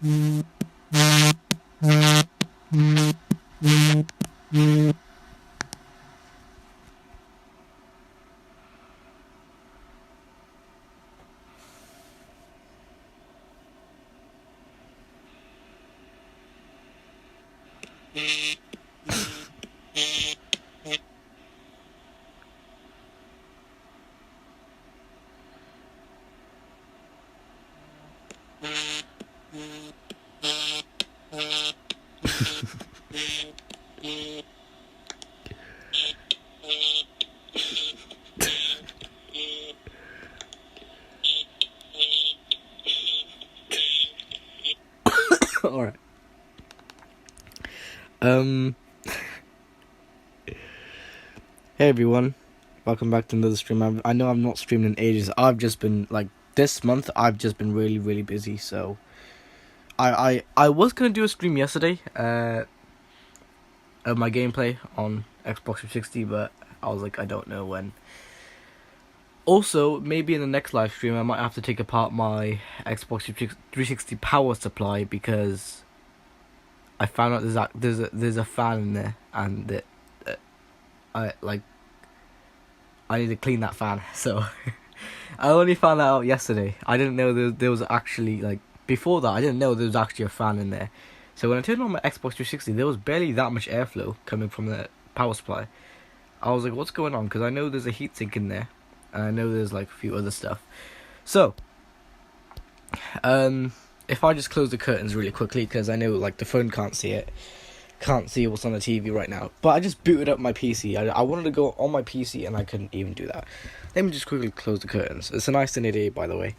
Alright. Hey everyone, welcome back to another stream. I know I've not streamed in ages. I've just been, like, this month I've just been really busy, so I was gonna do a stream yesterday of my gameplay on Xbox 360, but I was like, I don't know when. Also, maybe in the next live stream I might have to take apart my Xbox 360 power supply, because I found out there's a fan in there, and I need to clean that fan. So I only found that out yesterday. I didn't know there was actually, like, before that I didn't know there was actually a fan in there. So when I turned on my Xbox 360, there was barely that much airflow coming from the power supply. I was like, what's going on? Because I know there's a heatsink in there, and I know there's like a few other stuff. So if I just close the curtains really quickly, because I know, like, the phone can't see what's on the TV right now. But I just booted up my PC. I wanted to go on my PC and I couldn't even do that. Let me just quickly close the curtains. It's a nice sunny day, by the way.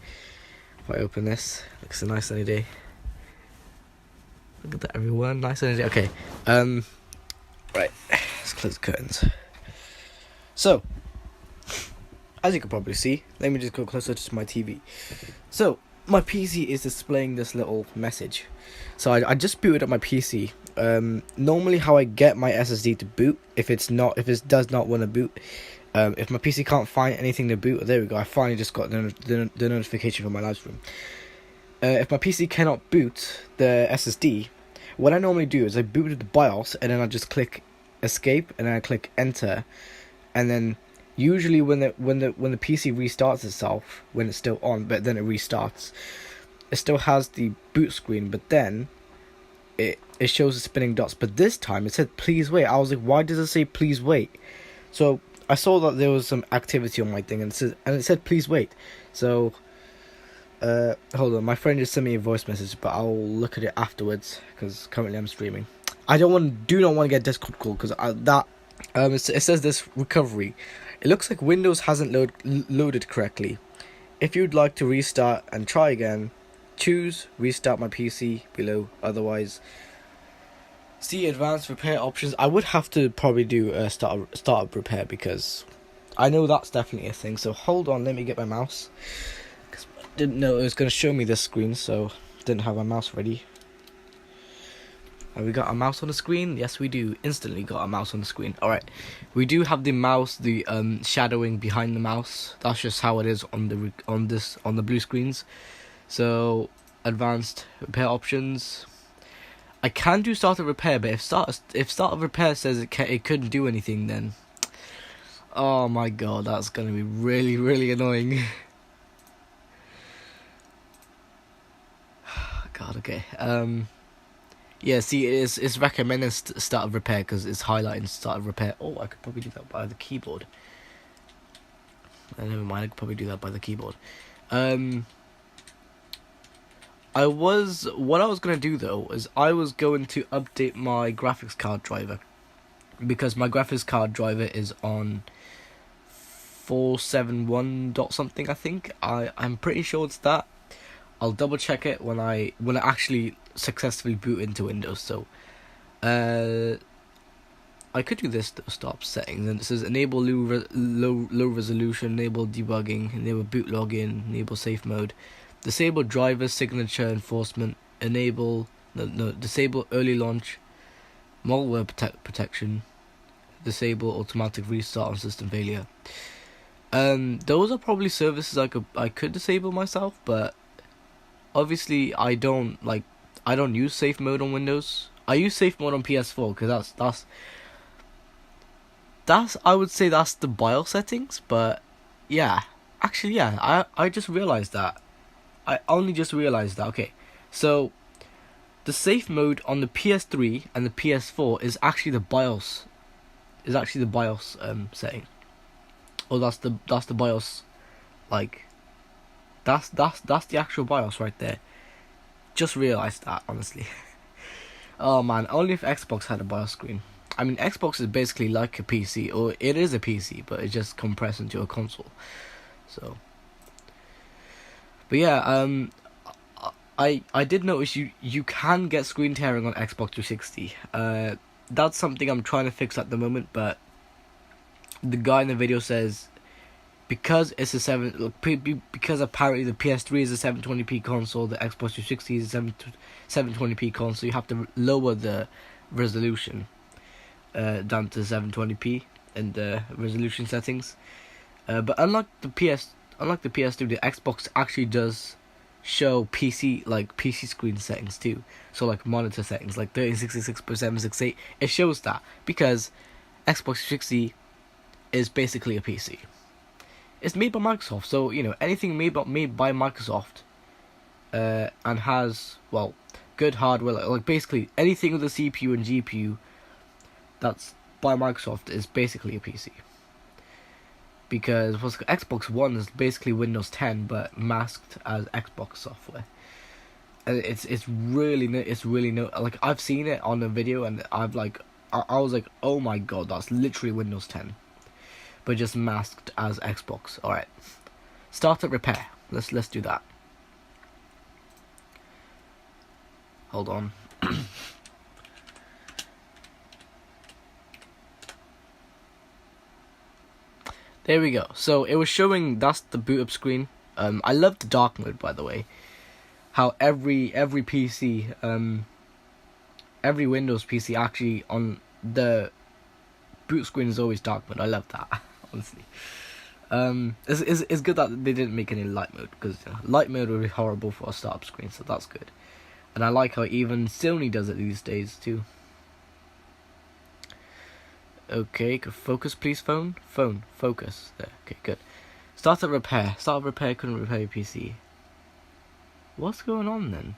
If I open this, it's a nice sunny day. Look at that, everyone. Nice sunny day. Okay. Right. Let's close the curtains. So, as you can probably see, let me just go closer to my TV. So, my PC is displaying this little message. So I just booted up my PC. Normally how I get my SSD to boot, if it does not want to boot, if my PC can't find anything to boot, there we go, I finally just got the notification from my live stream. If my PC cannot boot the SSD, what I normally do is I boot the BIOS, and then I just click escape, and then I click enter, and then usually when the PC restarts itself, when it's still on, but then it restarts, it still has the boot screen, but then it shows the spinning dots. But this time it said please wait. I was like, why does it say please wait? So I saw that there was some activity on my thing, and it said please wait. So hold on, my friend just sent me a voice message, but I'll look at it afterwards, because currently I'm streaming. I do not want to get Discord call, because it says this recovery. It looks like Windows hasn't loaded correctly. If you'd like to restart and try again, choose restart my PC below. Otherwise, see advanced repair options. I would have to probably do a startup repair, because I know that's definitely a thing. So hold on, let me get my mouse, because I didn't know it was going to show me this screen, so didn't have my mouse ready. Have we got a mouse on the screen? Yes, we do. Instantly got a mouse on the screen. Alright. We do have the mouse, the shadowing behind the mouse. That's just how it is on the blue screens. So, advanced repair options. I can do startup repair, but if startup repair says it couldn't do anything, then oh my god, that's gonna be really annoying. God, okay. Yeah, see, it's recommending start of repair, because it's highlighting start of repair. Oh, I could probably do that by the keyboard. Never mind, I could probably do that by the keyboard. What I was gonna do though is I was going to update my graphics card driver, because my graphics card driver is on 471 dot something. I think I'm pretty sure it's that. I'll double check it when I actually successfully boot into Windows. So I could do this, stop settings, and it says enable low resolution, enable debugging, enable boot login, enable safe mode, disable driver signature enforcement, disable early launch, malware protection, disable automatic restart on system failure. Those are probably services I could disable myself, but obviously I don't like I don't use safe mode on Windows. I use safe mode on PS4 because that's I would say that's the BIOS settings. But yeah, actually yeah, I just realized that. I only just realized that. Okay, so the safe mode on the PS3 and the PS4 is actually the BIOS. Setting. Oh, that's the BIOS. Like, that's the actual BIOS right there. Just realized that, honestly. Oh man, only if Xbox had a BIOS screen. I mean, Xbox is basically like a PC, or it is a PC, but it's just compressed into a console. So, but yeah, I did notice you can get screen tearing on Xbox 360. That's something I'm trying to fix at the moment, but the guy in the video says because it's a because apparently the PS3 is a 720p console, the Xbox 360 is a 720p console, you have to lower the resolution down to 720p in the resolution settings. But unlike the PS3, the Xbox actually does show PC screen settings too. So like monitor settings, like 1366x768. It shows that because Xbox 360 is basically a PC. It's made by Microsoft, so you know anything made by Microsoft, and has good hardware. Like basically anything with a CPU and GPU that's by Microsoft is basically a PC. Because Xbox One is basically Windows 10 but masked as Xbox software, and it's really like I've seen it on a video and I was like, oh my god, that's literally Windows 10. But just masked as Xbox. Alright. Startup repair. Let's do that. Hold on. There we go. So it was showing that's the boot up screen. I love the dark mode, by the way. How every PC, every Windows PC actually on the boot screen is always dark mode. I love that. Honestly, it's good that they didn't make any light mode, because light mode would be horrible for a startup screen, so that's good. And I like how even Sony does it these days too. Okay, focus please, phone, focus. There, okay, good. Startup repair couldn't repair your PC. What's going on then?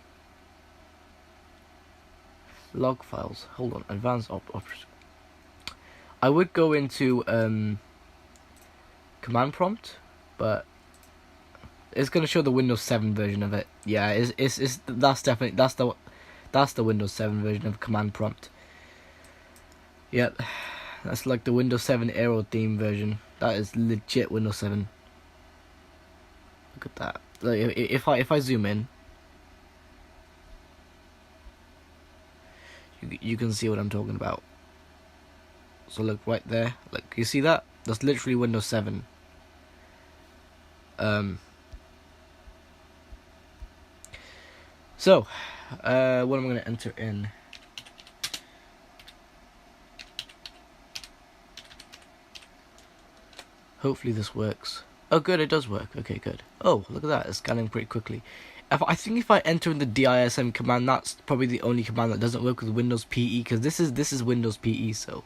Log files, hold on, advanced options. I would go into command prompt, but it's gonna show the Windows 7 version of it. Yeah, that's the Windows 7 version of command prompt. Yep, that's like the Windows 7 Aero theme version. That is legit Windows 7. Look at that. Like if I zoom in, you can see what I'm talking about. So look right there, like you see that? That's literally Windows 7. So, what am I going to enter in? Hopefully this works. Oh good, it does work. Okay, good. Oh, look at that, it's scanning pretty quickly. I think if I enter in the DISM command, that's probably the only command that doesn't work with Windows PE, because this is Windows PE, so.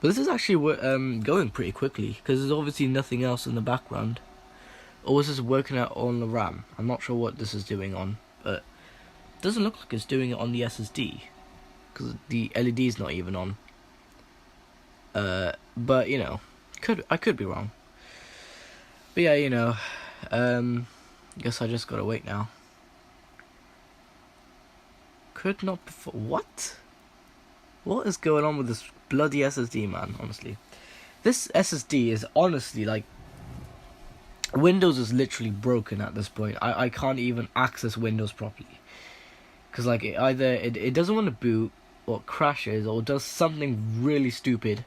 But this is actually going pretty quickly, because there's obviously nothing else in the background. Or is this working out on the RAM? I'm not sure what this is doing on, but it doesn't look like it's doing it on the SSD, because the LED is not even on. But you know, I could be wrong. But yeah, you know, guess I just gotta wait now. Could not before. What? What is going on with this bloody SSD, man? Honestly, this SSD is honestly like Windows is literally broken at this point. I can't even access Windows properly, because like it doesn't want to boot, or it crashes, or does something really stupid.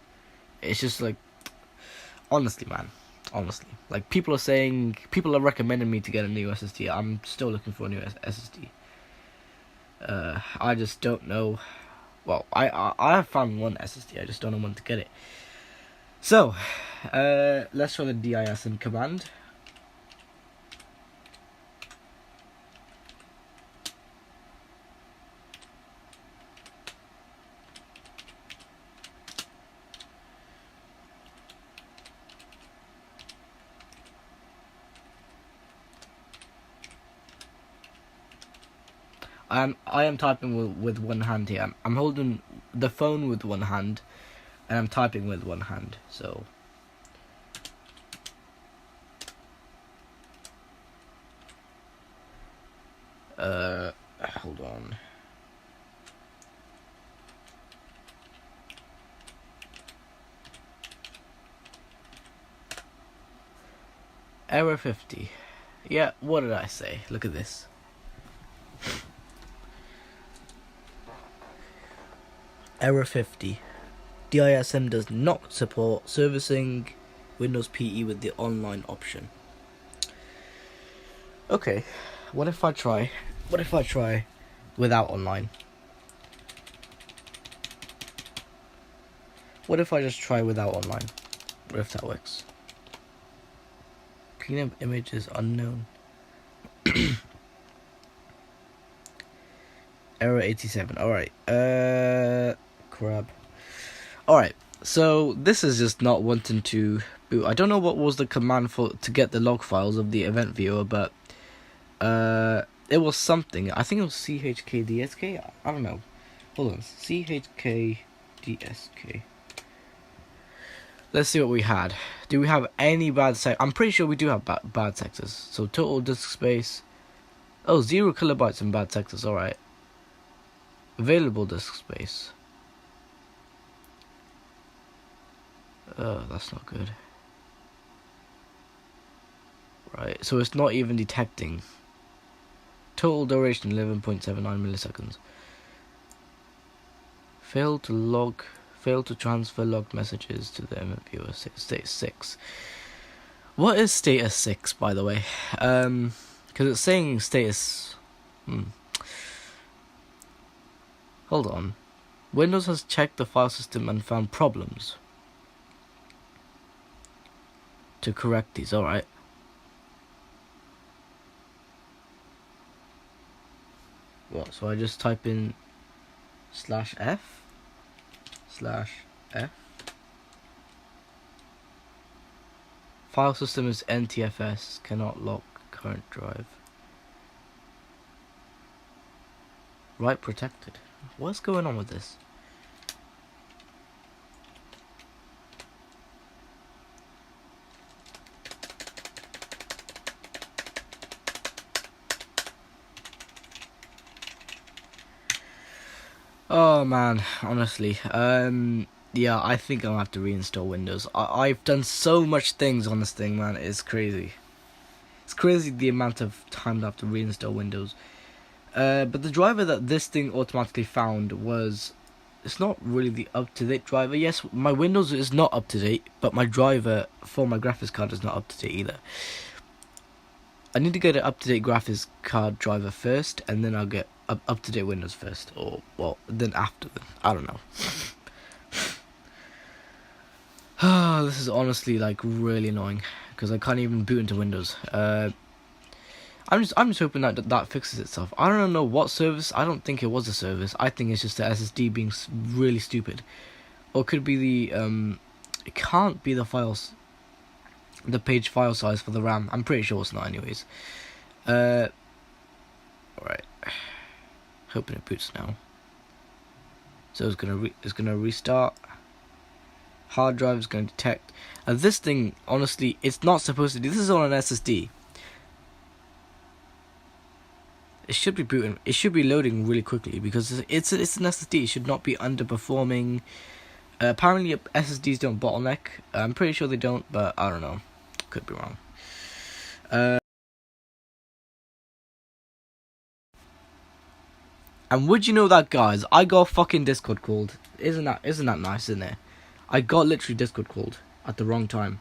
It's just like, honestly, man. Honestly, like people are recommending me to get a new SSD. I'm still looking for a new SSD. I just don't know. Well, I have found one SSD. I just don't know when to get it. So, let's try the DISM command. I am typing with one hand here. I'm holding the phone with one hand, and I'm typing with one hand. So. Hold on. Error 50. Yeah, what did I say? Look at this. Error 50. DISM does not support servicing Windows PE with the online option. Okay, what if I try without online? What if I just try without online? What if that works? Clean up images unknown. Error 87. Alright. Crap. Alright. So this is just not wanting to boot. I don't know what was the command to get the log files of the event viewer, but it was something. I think it was chkdsk. I don't know. Hold on. chkdsk. Let's see what we had. Do we have any bad sectors? I'm pretty sure we do have bad sectors. So total disk space. Oh, 0 kilobytes in bad sectors. Alright. Available disk space. That's not good. Right, so it's not even detecting. Total duration 11.79 milliseconds. Failed to transfer logged messages to the event viewer. Status 6. What is status 6, by the way? Because it's saying status. Hold on. Windows has checked the file system and found problems to correct these. Alright. What? So I just type in /f. File system is NTFS. Cannot lock current drive. Write protected. What's going on with this? Oh man, honestly, yeah, I think I'll have to reinstall Windows. I've done so much things on this thing, man. It's crazy. It's crazy the amount of time I have to reinstall Windows. But the driver that this thing automatically found was... It's not really the up-to-date driver. Yes, my Windows is not up-to-date, but my driver for my graphics card is not up-to-date either. I need to get an up-to-date graphics card driver first, and then I'll get up-to-date Windows first. Or, well, then after. I don't know. This is honestly, like, really annoying, because I can't even boot into Windows. I'm just hoping that fixes itself. I don't know what service. I don't think it was a service. I think it's just the SSD being really stupid, or it could be the it can't be the files, the page file size for the RAM. I'm pretty sure it's not, anyways. Alright. Hoping it boots now. So it's gonna restart. Hard drive is going to detect. And this thing, honestly, it's not supposed to do. This is on an SSD. It should be booting. It should be loading really quickly because it's an SSD. It should not be underperforming. Apparently, SSDs don't bottleneck. I'm pretty sure they don't, but I don't know. Could be wrong. And would you know that, guys? I got fucking Discord called. Isn't that nice, isn't it? I got literally Discord called at the wrong time.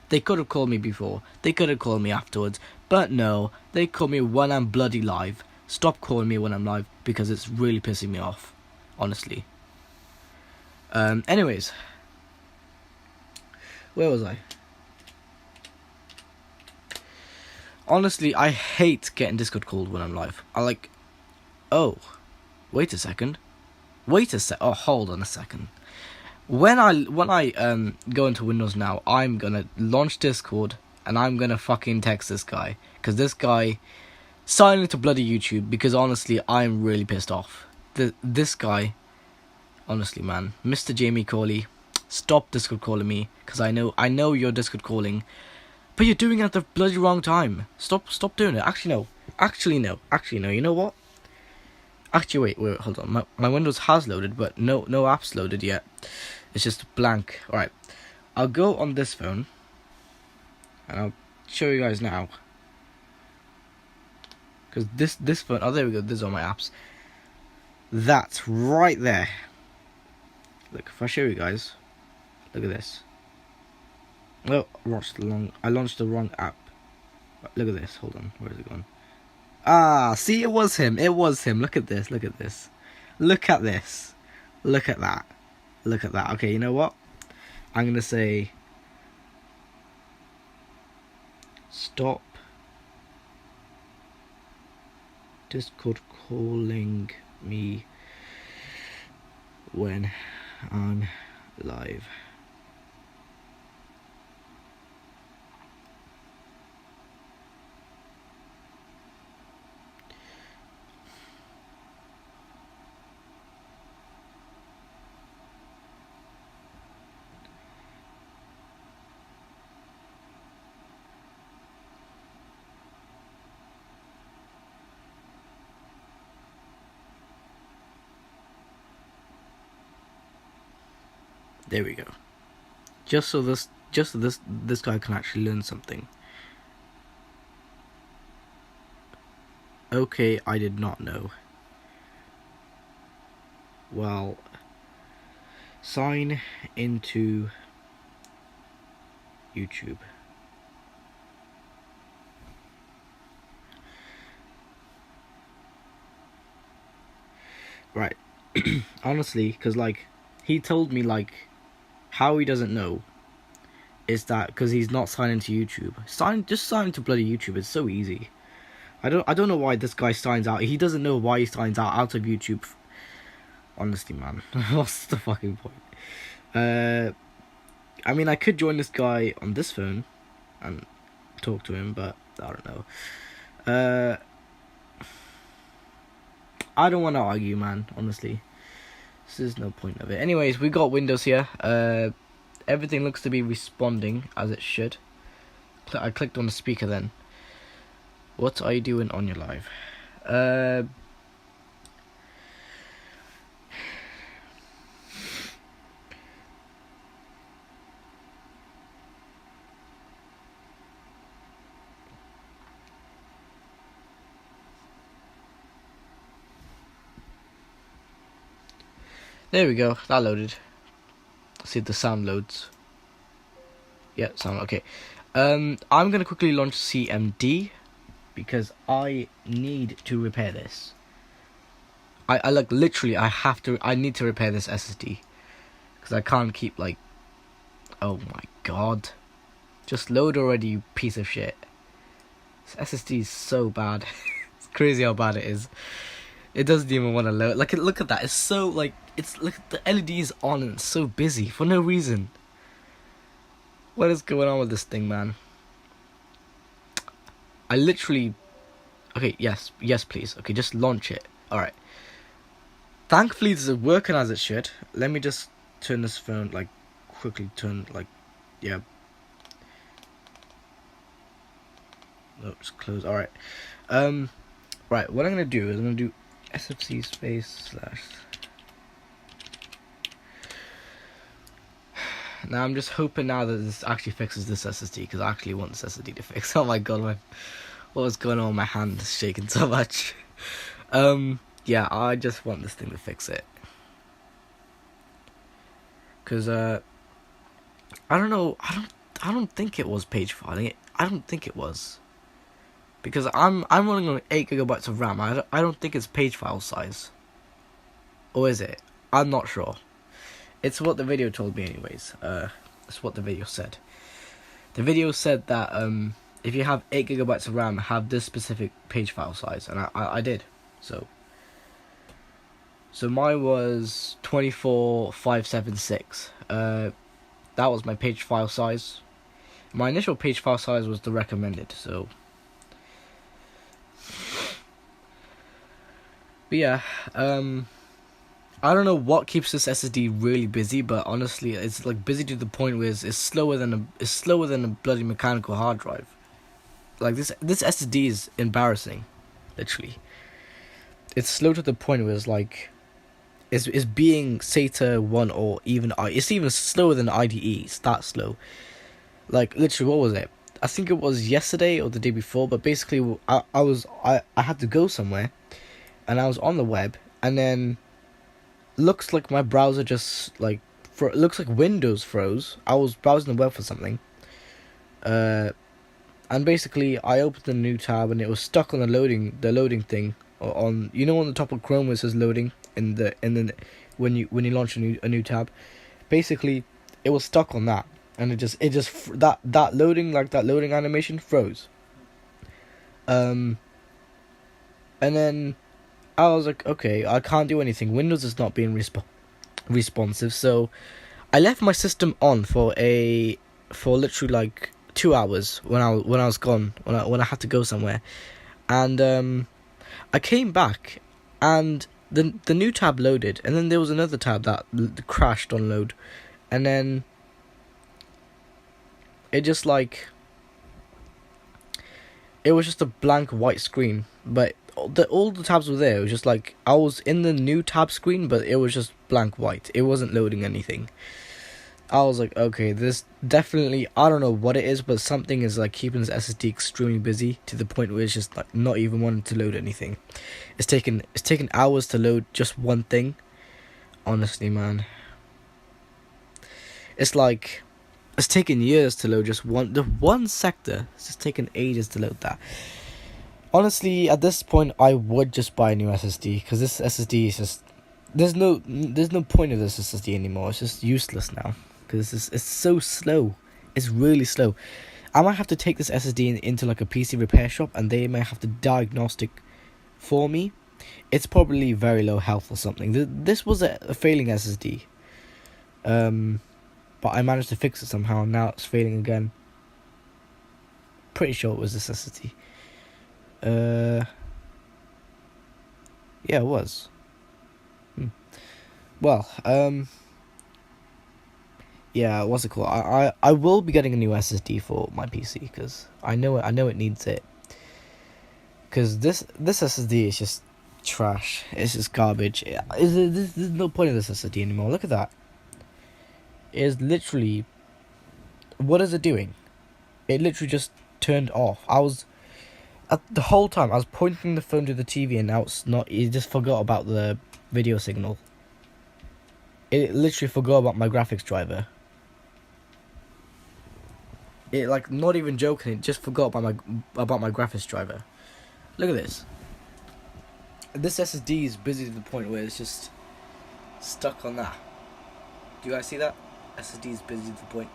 They could have called me before. They could have called me afterwards. But no, they call me when I'm bloody live. Stop calling me when I'm live because it's really pissing me off. Honestly. Anyways. Where was I? Honestly, I hate getting Discord called when I'm live. I like... Oh. Wait a second. Oh, hold on a second. When I go into Windows now, I'm gonna launch Discord and I'm gonna fucking text this guy, because this guy sign into bloody YouTube, because honestly, I'm really pissed off. This guy, honestly, man, Mr. Jamie Corley, stop Discord calling me, because I know you're Discord calling, but you're doing it at the bloody wrong time. Stop doing it. Actually no. You know what? Actually, wait, hold on. My Windows has loaded, but no apps loaded yet. It's just blank. All right, I'll go on this phone, and I'll show you guys now. Because this phone, oh, there we go. This is all my apps. That's right there. Look, if I show you guys, look at this. Oh, I launched the wrong app. Look at this. Hold on, where is it gone? Ah, see, it was him. Look at this. Look at this. Look at this. Look at that. Look at that. Okay, you know what? I'm gonna say stop Discord calling me when I'm live. There we go. Just so this guy can actually learn something. Okay, I did not know. Well, sign into YouTube. Right. Honestly, because like he told me like how he doesn't know is that because he's not signed into YouTube. Just sign into bloody YouTube. It's so easy. I don't know why this guy signs out. He doesn't know why he signs out of YouTube. Honestly, man, what's the fucking point? I mean, I could join this guy on this phone and talk to him, but I don't know. I don't want to argue, man. Honestly. There's no point of it. Anyways, we got Windows here. Everything looks to be responding as it should. I clicked on the speaker then. What are you doing on your live? There we go, that loaded. See if the sound loads. Yeah, sound okay. I'm gonna quickly launch CMD because I need to repair this. I like literally I need to repair this SSD because I can't keep like. Oh my god, just load already, you piece of shit. This SSD is so bad. It's crazy how bad it is. It doesn't even want to load. Like, look at that. It's so like look, the LED is on and it's so busy for no reason. What is going on with this thing, man? I literally. Okay, yes, please. Okay, just launch it. All right. Thankfully, this is working as it should. Let me just turn this phone like quickly. Yeah. No, just close. All right. Right. What I'm gonna do is I'm gonna do SFC space / Now I'm just hoping now that this actually fixes this SSD because I actually want this SSD to fix. Oh my god, what was going on? My hand is shaking so much. Yeah, I just want this thing to fix it. Cause I don't know. I don't think it was page filing. I don't think it was. Because I'm running on 8 GB of RAM. I don't think it's page file size. Or is it? I'm not sure. It's what the video told me anyways. It's what the video said. The video said that if you have 8 GB of RAM, have this specific page file size, and I did. So mine was 24576. That was my page file size. My initial page file size was the recommended, so But yeah, I don't know what keeps this SSD really busy, but honestly, it's like busy to the point where it's slower than a bloody mechanical hard drive. Like this SSD is embarrassing, literally. It's slow to the point where it's like, it's being SATA 1 or even it's even slower than IDE. It's that slow. Like literally, what was it? I think it was yesterday or the day before, but basically I had to go somewhere, and I was on the web, and then looks like my browser just like looks like Windows froze. I was browsing the web for something, and basically I opened a new tab and it was stuck on the loading thing, or on, you know, on the top of Chrome where it says loading when you launch a new tab. Basically, it was stuck on that, and that loading animation froze. And then I was like, okay, I can't do anything. Windows is not being responsive, so I left my system on for literally like 2 hours when I was gone, when I had to go somewhere, and I came back, and the new tab loaded, and then there was another tab that crashed on load, and then it just like, it was just a blank white screen, but all the tabs were there. It was just like I was in the new tab screen, but it was just blank white. It wasn't loading anything. I was like, okay, this definitely, I don't know what it is, but something is like keeping this SSD extremely busy to the point where it's just like not even wanting to load anything. It's taken hours to load just one thing. Honestly, man, it's like it's taken years to load just one sector. It's just taken ages to load that. Honestly, at this point, I would just buy a new SSD, because this SSD is just, there's no point of this SSD anymore. It's just useless now, because it's so slow. It's really slow. I might have to take this SSD into like a PC repair shop, and they may have to diagnostic for me. It's probably very low health or something. This was a failing SSD, but I managed to fix it somehow, and now it's failing again. Pretty sure it was this SSD. Yeah, it was. Well, yeah, what's it called? I will be getting a new SSD for my PC, because I know it needs it. Because this SSD is just trash. It's just garbage. There's no point in this SSD anymore. Look at that. It is literally, what is it doing? It literally just turned off. The whole time I was pointing the phone to the TV, and now it's not. It just forgot about the video signal. It literally forgot about my graphics driver. It, like, not even joking, it just forgot about my graphics driver. Look at this. This SSD is busy to the point where it's just stuck on that. Do you guys see that? SSD is busy to the point.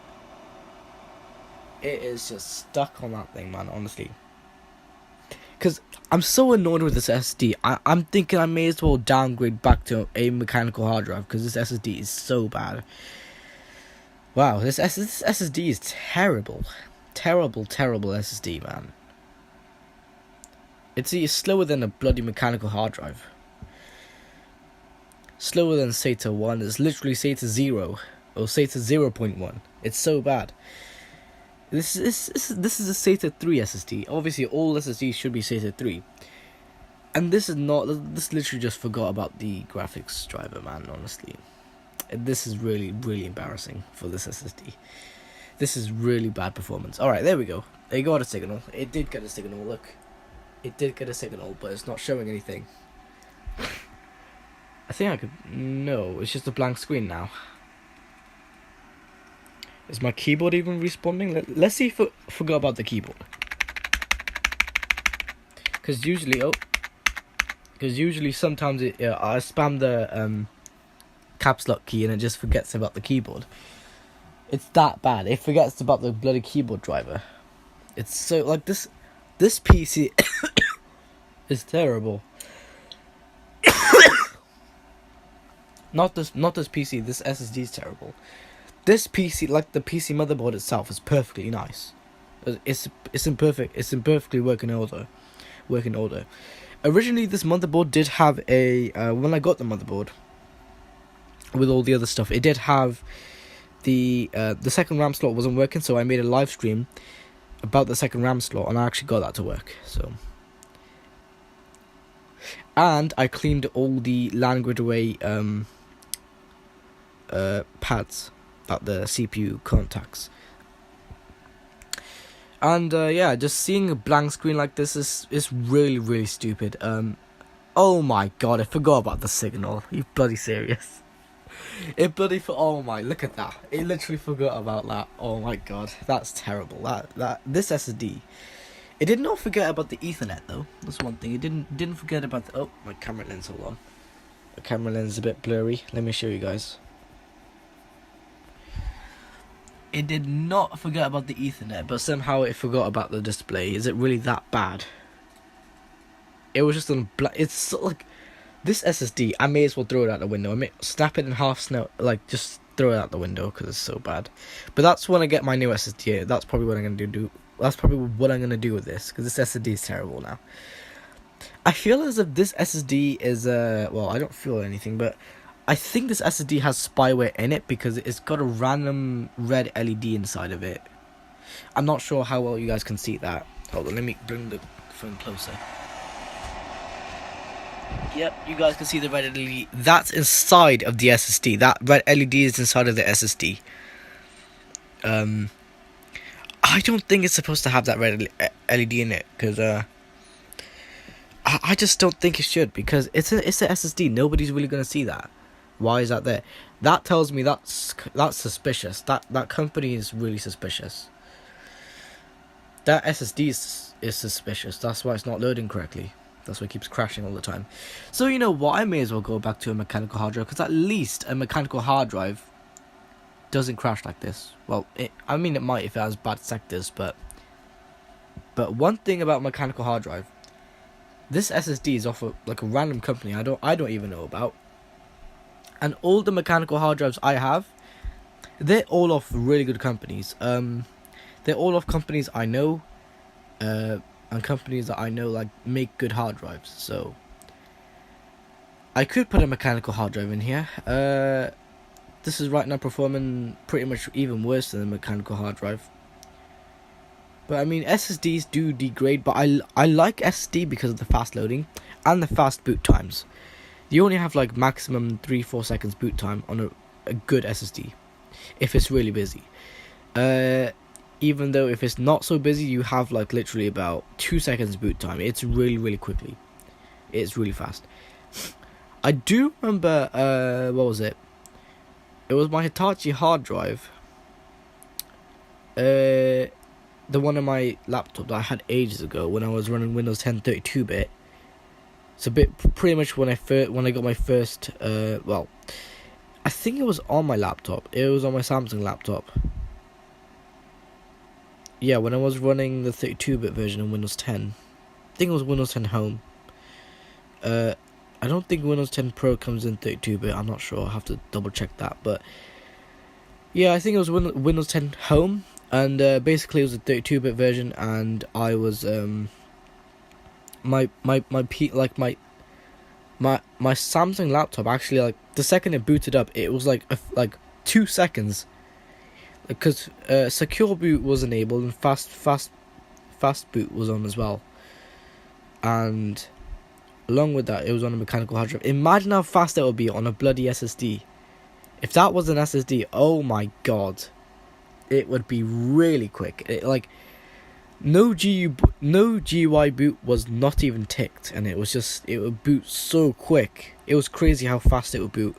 It is just stuck on that thing, man, honestly. Because I'm so annoyed with this SSD. I'm thinking I may as well downgrade back to a mechanical hard drive, because this SSD is so bad. Wow, this SSD is terrible. Terrible SSD, man. It's slower than a bloody mechanical hard drive. Slower than SATA 1. It's literally SATA 0 or SATA 0.1. It's so bad. This is a SATA 3 SSD. Obviously, all SSDs should be SATA 3. And this is not. This literally just forgot about the graphics driver, man, honestly. This is really, really embarrassing for this SSD. This is really bad performance. Alright, there we go. It got a signal. It did get a signal, look. It did get a signal, but it's not showing anything. I think I could... No, it's just a blank screen now. Is my keyboard even responding? Let's see if it forgot about the keyboard. Because usually sometimes I spam the caps lock key and it just forgets about the keyboard. It's that bad. It forgets about the bloody keyboard driver. It's so, like, this PC is terrible. Not this PC. This SSD is terrible. This PC, like the PC motherboard itself, is perfectly nice. It's in perfectly working order. originally this motherboard did have a when I got the motherboard with all the other stuff, it did have the second RAM slot wasn't working, so I made a live stream about the second RAM slot, and I actually got that to work. So, and I cleaned all the LAN grid away pads that the CPU contacts. And yeah, just seeing a blank screen like this is really, really stupid. Oh my god, I forgot about the signal. Are you bloody serious? Oh my, look at that. It literally forgot about that. Oh my god, that's terrible. This SSD. It did not forget about the Ethernet though. That's one thing. It didn't forget about the, oh, my camera lens, hold on. The camera lens is a bit blurry. Let me show you guys. It did not forget about the Ethernet, but somehow it forgot about the display. Is it really that bad? It was just on black. It's so, like, this SSD, I may as well throw it out the window. I may snap it in half, like just throw it out the window because it's so bad. But that's when I get my new SSD. That's probably what I'm gonna do. That's probably what I'm gonna do with this, because this SSD is terrible now. I feel as if this SSD is well, I don't feel anything, but I think this SSD has spyware in it because it's got a random red LED inside of it. I'm not sure how well you guys can see that. Hold on, let me bring the phone closer. Yep, you guys can see the red LED. That's inside of the SSD. That red LED is inside of the SSD. I don't think it's supposed to have that red LED in it, because I just don't think it should, because it's a SSD. Nobody's really gonna see that. Why is that there? That tells me that's suspicious. That company is really suspicious. That SSD is suspicious. That's why it's not loading correctly. That's why it keeps crashing all the time. So you know what? I may as well go back to a mechanical hard drive, because at least a mechanical hard drive doesn't crash like this. Well, I mean it might if it has bad sectors, but one thing about mechanical hard drive, this SSD is off like a random company I don't even know about. And all the mechanical hard drives I have, they're all off really good companies. They're all off companies I know, and companies that I know like make good hard drives. So I could put a mechanical hard drive in here. This is right now performing pretty much even worse than a mechanical hard drive. But I mean, SSDs do degrade, but I like SSD because of the fast loading and the fast boot times. You only have like maximum 3-4 seconds boot time on a good SSD if it's really busy. Even though if it's not so busy, you have like literally about 2 seconds boot time. It's really quickly. It's really fast. I do remember, what was it? It was my Hitachi hard drive. The one on my laptop that I had ages ago when I was running Windows 10 32-bit. It's a bit pretty much when I got my first well, I think it was on my laptop. It was on my Samsung laptop. Yeah, when I was running the 32-bit version of Windows 10. I think it was Windows 10 Home. I don't think Windows 10 Pro comes in 32-bit. I'm not sure. I'll have to double check that. But yeah, I think it was Windows 10 Home, and basically it was a 32-bit version, and I was my Samsung laptop actually, like, the second it booted up, it was like 2 seconds, because secure boot was enabled and fast boot was on as well, and along with that it was on a mechanical hard drive. Imagine how fast it would be on a bloody SSD. If that was an SSD, oh my god, it would be really quick. No GUI boot was not even ticked, and it would boot so quick. It was crazy how fast it would boot.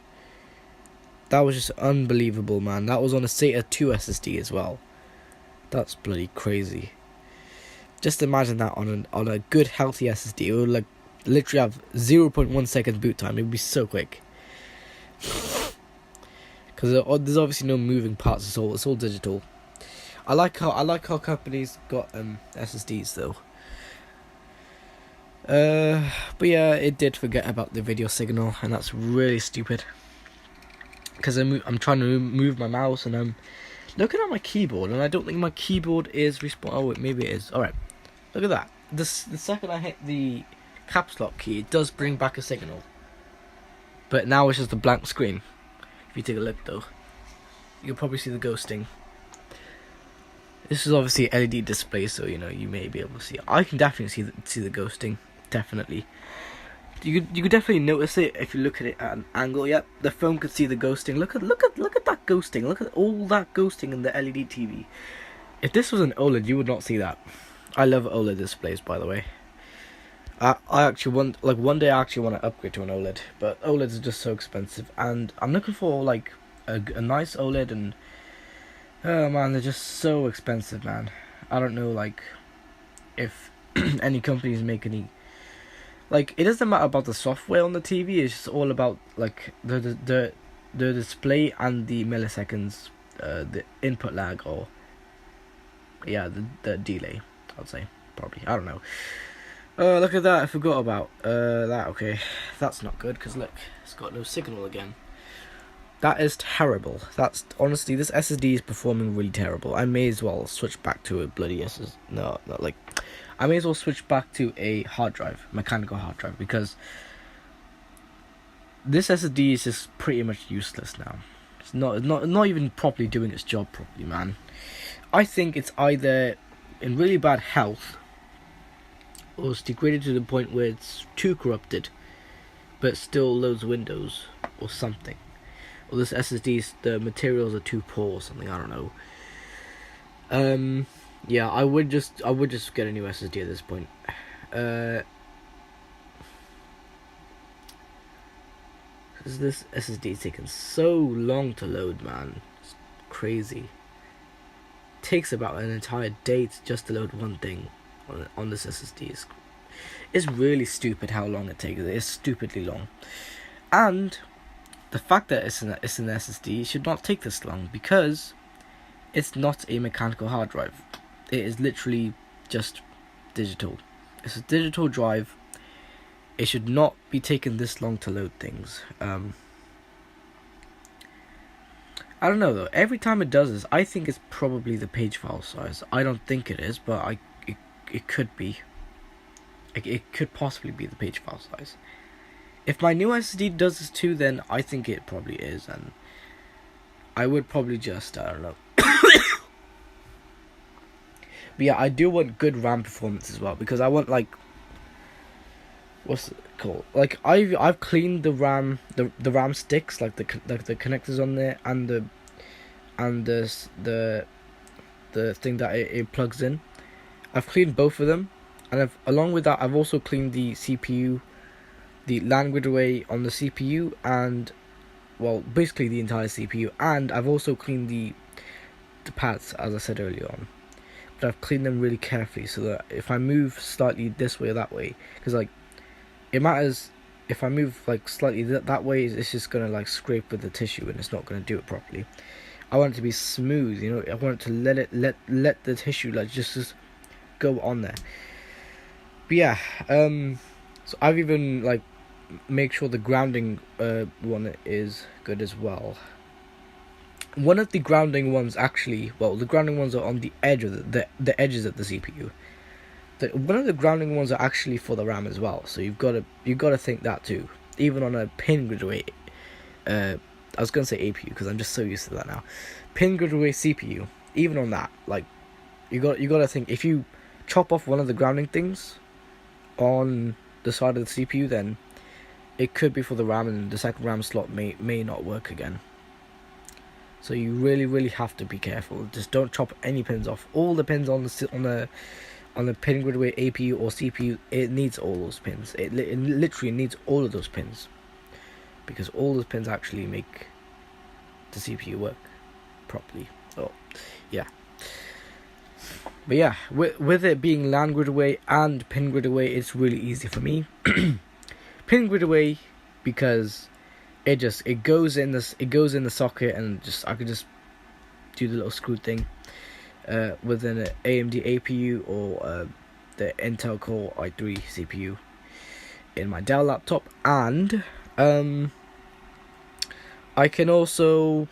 That was just unbelievable, man. That was on a SATA 2 SSD as well. That's bloody crazy. Just imagine that on a good healthy SSD. It would like literally have 0.1 second boot time. It would be so quick. Because there's obviously no moving parts. It's all digital. I like how companies got SSDs though. But yeah, it did forget about the video signal, and that's really stupid. Because I'm trying to move my mouse, and I'm looking at my keyboard, and I don't think my keyboard is Oh wait, maybe it is. All right, look at that. The second I hit the caps lock key, it does bring back a signal. But now it's just a blank screen. If you take a look though, you'll probably see the ghosting. This is obviously an LED display, so you may be able to see. I can definitely see the ghosting, definitely. You could definitely notice it if you look at it at an angle. Yep, the phone could see the ghosting. Look at that ghosting. Look at all that ghosting in the LED TV. If this was an OLED, you would not see that. I love OLED displays, by the way. I actually one day I actually want to upgrade to an OLED, but OLEDs are just so expensive, and I'm looking for like a nice OLED, and oh man, they're just so expensive, man. I don't know like if any companies make any. Like, it doesn't matter about the software on the TV. It's just all about like the display and the milliseconds, the input lag, or the delay. I'd say probably. I don't know. Look at that. I forgot about that. Okay, that's not good because look, it's got no signal again. That is terrible. That's honestly, this SSD is performing really terrible. I may as well switch back to a bloody SSD. No, not like. I may as well switch back to a hard drive, mechanical hard drive, because this SSD is just pretty much useless now. It's not even properly doing its job properly, man. I think it's either in really bad health, or it's degraded to the point where it's too corrupted, but still loads Windows or something. Or this SSD, the materials are too poor or something. I don't know. Yeah, I would just get a new SSD at this point. Cause this SSD is taking so long to load, man. It's crazy. It takes about an entire day just to load one thing on this SSD. It's really stupid how long it takes. It's stupidly long, and the fact that it's an SSD should not take this long because it's not a mechanical hard drive. It is literally just digital. It's a digital drive. It should not be taking this long to load things. I don't know though. Every time it does this, I think it's probably the page file size. I don't think it is, but it could be. It could possibly be the page file size. If my new SSD does this too, then I think it probably is, and I would probably just, I don't know. But yeah, I do want good RAM performance as well, because I want like, what's it called? Like I've cleaned the RAM, the RAM sticks, like the connectors on there, and the thing that it plugs in. I've cleaned both of them, and along with that I've also cleaned the CPU, the LAN grid array on the CPU, and well, basically the entire CPU, and I've also cleaned the pads, as I said earlier on. But I've cleaned them really carefully so that if I move slightly this way or that way, because like it matters if I move like slightly that way, it's just gonna like scrape with the tissue and it's not gonna do it properly. I want it to be smooth, I want it to let the tissue like just go on there. But yeah, so I've even like make sure the grounding one is good as well. One of the grounding ones actually, well, the grounding ones are on the edge of the edges of the CPU. One of the grounding ones are actually for the RAM as well, so you've got to think that too. Even on a pin grid array, I was gonna say APU because I'm just so used to that now. Pin grid array CPU, even on that, like you got to think, if you chop off one of the grounding things on the side of the CPU, then it could be for the RAM, and the second RAM slot may not work again. So you really have to be careful. Just don't chop any pins off. All the pins on the pin grid array APU or CPU, it needs all those pins. It literally needs all of those pins, because all those pins actually make the CPU work properly. Oh, yeah. But yeah, with it being LAN grid array and pin grid array, it's really easy for me. Pin grid array because it goes in the socket, and I could just do the little screw thing within an AMD APU or the Intel Core i3 CPU in my Dell laptop, and I can also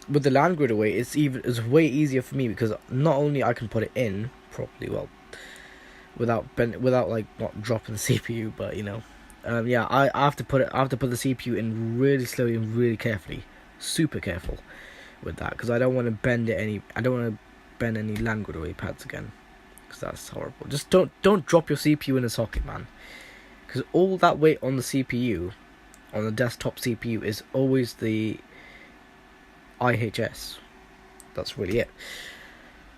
with the LAN grid array, it's way easier for me because not only I can put it in properly, well, without like not dropping the CPU, but you know, yeah, I have to put the CPU in really slowly and really carefully, super careful with that, because I don't want to bend any Languid away pads again, because that's horrible. Just don't drop your CPU in the socket, man, because all that weight on the CPU, on the desktop CPU, is always the IHS. That's really it.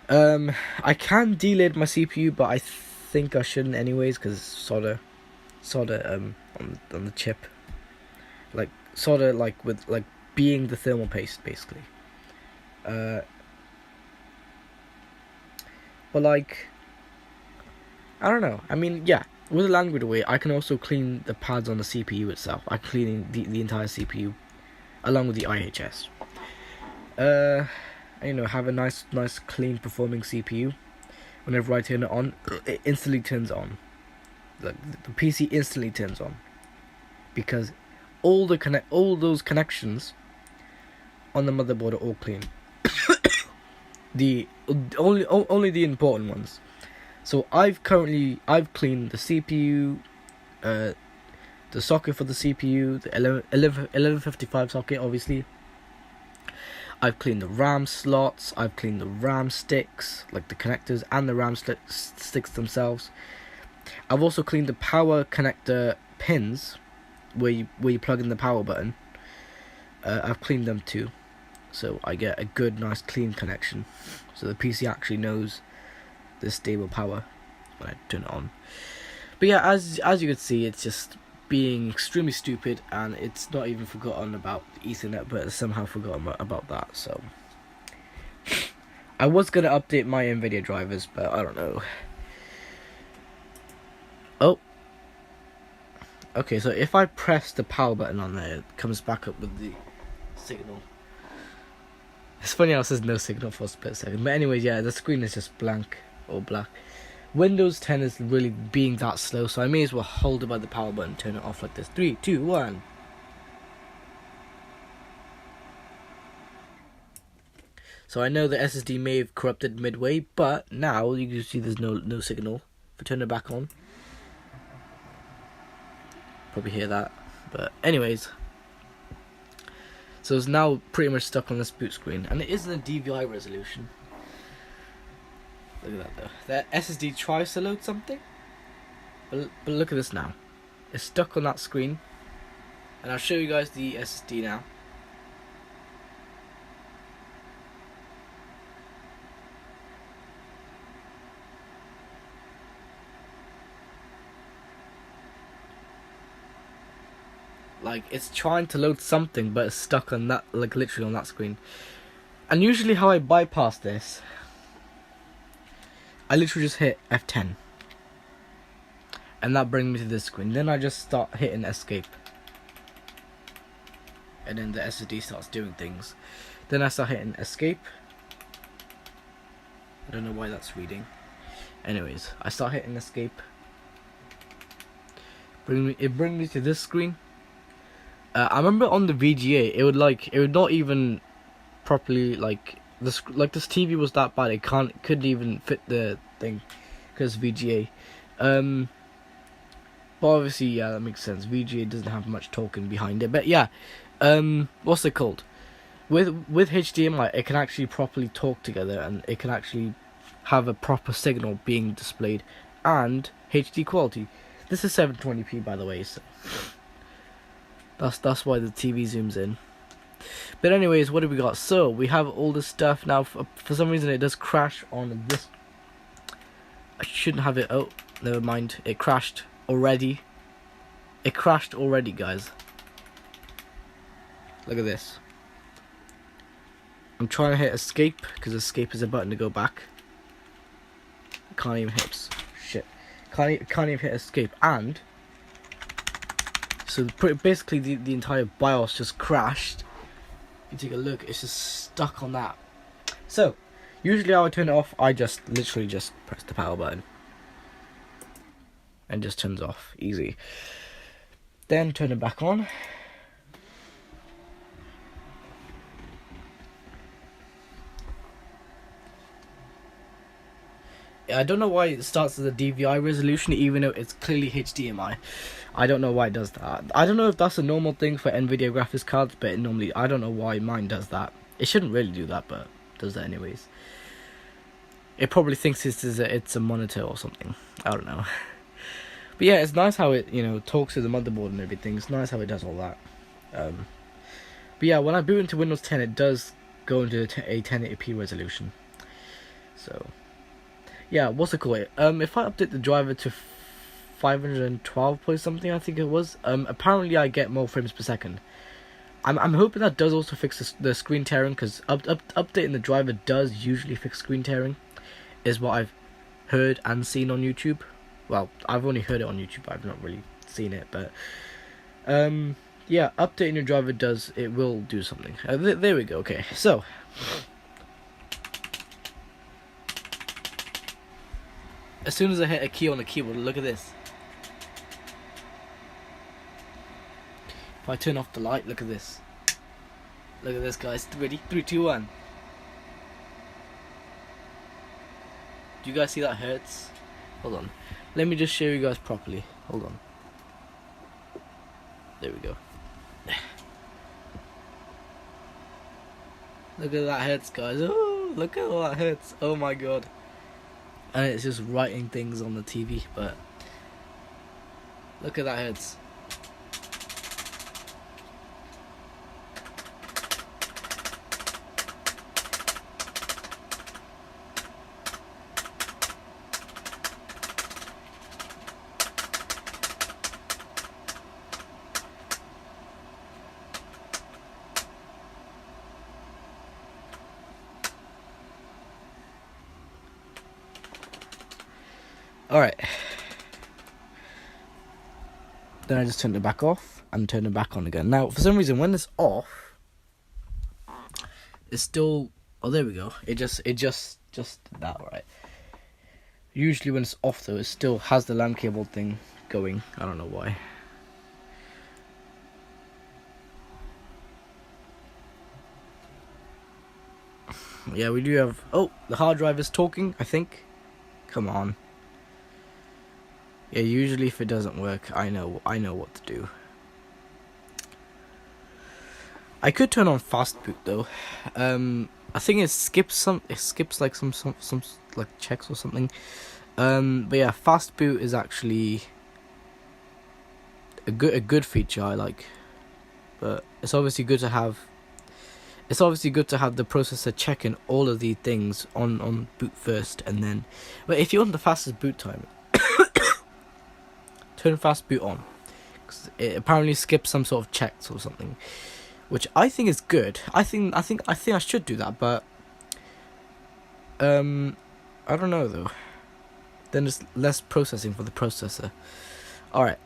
I can delid my CPU, but I think I shouldn't anyways, because solder on the chip, like solder like with like being the thermal paste basically. But like, I don't know. I mean, yeah, with the Languid away, I can also clean the pads on the CPU itself. I clean the entire CPU along with the IHS. You know, have a nice clean performing CPU. Whenever I turn it on, it instantly turns on. The PC instantly turns on, because all those connections on the motherboard are all clean. Only the important ones. So I've cleaned the CPU, the socket for the CPU, the 1155 socket, obviously. I've cleaned the RAM slots, I've cleaned the RAM sticks, like the connectors and the RAM sticks themselves. I've also cleaned the power connector pins where you plug in the power button. I've cleaned them too, so I get a good, nice, clean connection. So the PC actually knows the stable power when I turn it on. But yeah, as you can see, it's just being extremely stupid, and it's not even forgotten about Ethernet, but it's somehow forgotten about that. So I was gonna update my NVIDIA drivers, but I don't know. Oh, okay. So if I press the power button on there, it comes back up with the signal. It's funny how it says no signal for a split second. But anyways, yeah, the screen is just blank or black. Windows 10 is really being that slow, so I may as well hold it by the power button and turn it off like this. 3, 2, 1. So I know the SSD may have corrupted midway, but now you can see there's no signal. If I turn it back on, probably hear that. But anyways, so it's now pretty much stuck on this boot screen, and it isn't a DVI resolution. Look at that though. That SSD tries to load something, but look at this now. It's stuck on that screen, and I'll show you guys the SSD now. Like, it's trying to load something, but it's stuck on that, like literally on that screen. And usually how I bypass this, I literally just hit F10, and that brings me to this screen. Then I just start hitting escape, and then the SSD starts doing things. Then I start hitting escape. I don't know why that's reading. Anyways, I start hitting escape. It brings me to this screen. I remember on the VGA, it would not even properly this TV was that bad. It couldn't even fit the thing because VGA. But obviously, yeah, that makes sense. VGA doesn't have much talking behind it. But yeah, what's it called? With HDMI, it can actually properly talk together, and it can actually have a proper signal being displayed and HD quality. This is 720p, by the way, so that's why the TV zooms in. But anyways, what do we got? So we have all this stuff now. For some reason, it does crash on this. I shouldn't have it. Oh, never mind. It crashed already. It crashed already, guys. Look at this. I'm trying to hit escape because escape is a button to go back. Can't even hit. Shit. Can't even hit escape. And so basically the entire BIOS just crashed. If you take a look, it's just stuck on that. So usually how I turn it off, I just literally just press the power button and just turns off. Easy. Then turn it back on. I don't know why it starts as a DVI resolution, even though it's clearly HDMI. I don't know why it does that. I don't know if that's a normal thing for NVIDIA graphics cards, but normally, I don't know why mine does that. It shouldn't really do that, but it does that anyways. It probably thinks it's a monitor or something. I don't know. But yeah, it's nice how it, talks to the motherboard and everything. It's nice how it does all that. But yeah, when I boot into Windows 10, it does go into a 1080p resolution. So, yeah, what's it called? If I update the driver to 512 point something, I think it was. Apparently I get more frames per second. I'm hoping that does also fix the screen tearing, because updating the driver does usually fix screen tearing, is what I've heard and seen on YouTube. Well, I've only heard it on YouTube. I've not really seen it, but yeah, updating your driver will do something. There we go. Okay, so as soon as I hit a key on the keyboard, look at this. If I turn off the light, look at this. Look at this, guys. Ready? 3, 2, 1. Do you guys see that hurts? Hold on. Let me just show you guys properly. Hold on. There we go. Look at that hurts, guys. Oh, look at all that hurts. Oh my god. And it's just writing things on the TV, but look at that hurts. Alright. Then I just turned it back off and turned it back on again. Now, for some reason, when it's off, it's still... Oh, there we go. It just that, right? Usually when it's off, though, it still has the LAN cable thing going. I don't know why. Yeah, we do have... Oh, the hard drive is talking, I think. Come on. Yeah, usually if it doesn't work, I know what to do. I could turn on fast boot though. I think it skips like some like checks or something. But yeah, fast boot is actually a good feature I like. But it's obviously good to have the processor checking all of the things on boot first, and then. But if you want the fastest boot time, turn fast boot on, because it apparently skips some sort of checks or something, which I think is good. I think I should do that, but I don't know though. Then it's less processing for the processor. Alright.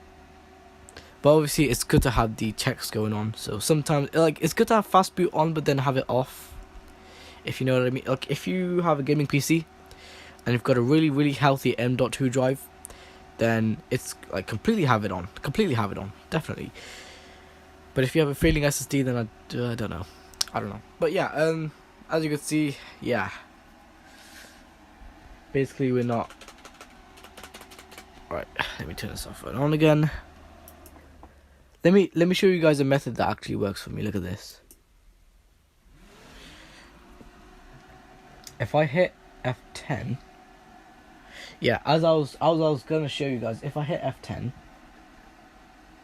But obviously it's good to have the checks going on. So sometimes it's good to have fast boot on, but then have it off. If you know what I mean. Like if you have a gaming PC and you've got a really, really healthy M.2 drive, then it's like completely have it on, definitely. But if you have a failing SSD, then I don't know. But yeah, as you can see, yeah. Basically, we're not. Right, let me turn this off and on again. Let me show you guys a method that actually works for me. Look at this. If I hit F10. Yeah, as I was gonna show you guys, if I hit F10,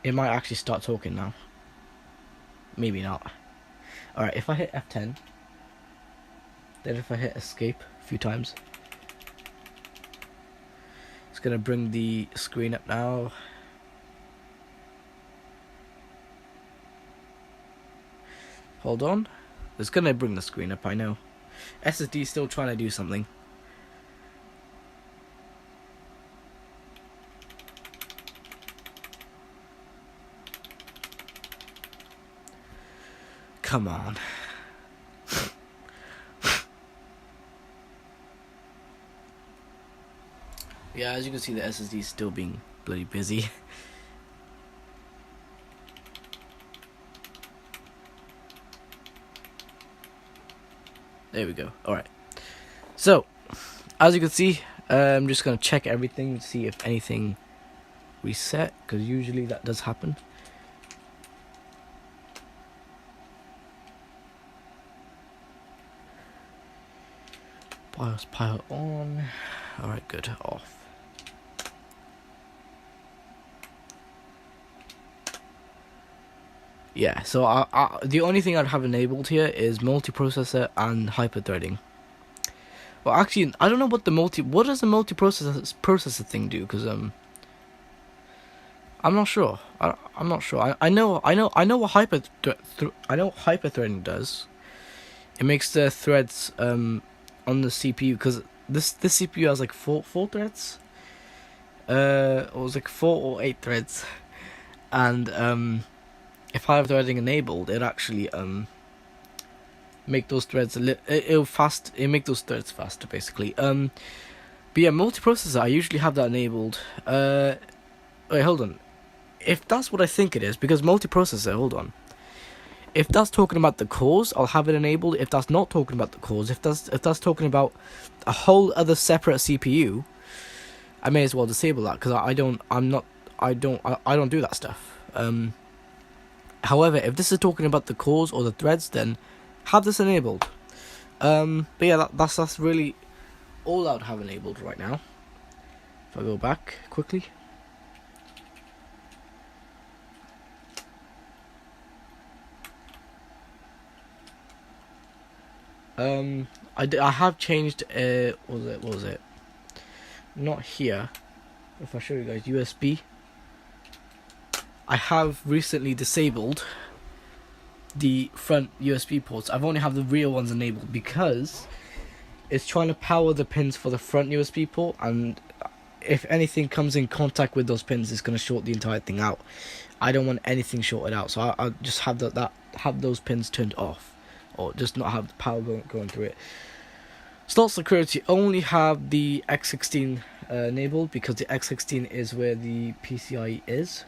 it might actually start talking now. Maybe not. Alright, if I hit F10, then if I hit escape a few times, it's gonna bring the screen up now. Hold on. It's gonna bring the screen up, I know. SSD is still trying to do something. Come on. Yeah, as you can see, the SSD is still being bloody busy. There we go. Alright. So, as you can see, I'm just gonna check everything to see if anything reset, because usually that does happen. BIOS power on. Alright, good. Off. Yeah, so the only thing I'd have enabled here is multiprocessor and hyperthreading. Well, actually, I don't know what does the multiprocessor thing do, because I'm not sure. I'm not sure. I know what hyperthreading does. It makes the threads on the CPU, because this CPU has like four threads. It was like 4 or 8 threads, and if hyperthreading enabled, it actually make those threads it make those threads faster, basically. But yeah, multiprocessor, I usually have that enabled. Wait, hold on. If that's what I think it is, because multiprocessor, hold on. If that's talking about the cores, I'll have it enabled. If that's not talking about the cores, if that's talking about a whole other separate CPU, I may as well disable that, because I don't do that stuff. However, if this is talking about the cores or the threads, then have this enabled. But yeah, that's really all I would have enabled right now. If I go back quickly. I have changed. What was it? Not here. If I show you guys USB, I have recently disabled the front USB ports. I've only have the rear ones enabled because it's trying to power the pins for the front USB port, and if anything comes in contact with those pins, it's going to short the entire thing out. I don't want anything shorted out, so I'll just have have those pins turned off, or just not have the power going through it. Slot security, only have the X16 enabled, because the X16 is where the PCIe is.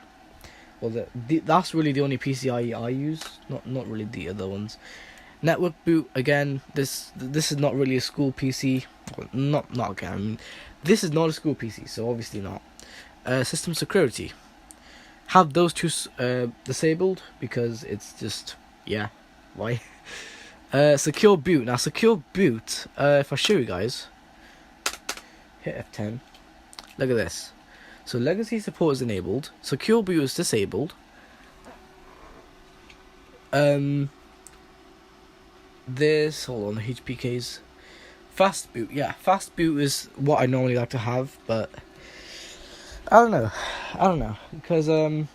Well, that's really the only PCIe I use, not really the other ones. Network boot, again, this is not really a school PC. Well, not again. I mean, this is not a school PC, so obviously not. System security, have those two disabled, because it's just, yeah, why? Secure boot. Now, secure boot, if I show you guys, hit F10, look at this. So legacy support is enabled, secure boot is disabled. This, hold on, HPKs. Fast boot, yeah, fast boot is what I normally like to have, but I don't know, because I'm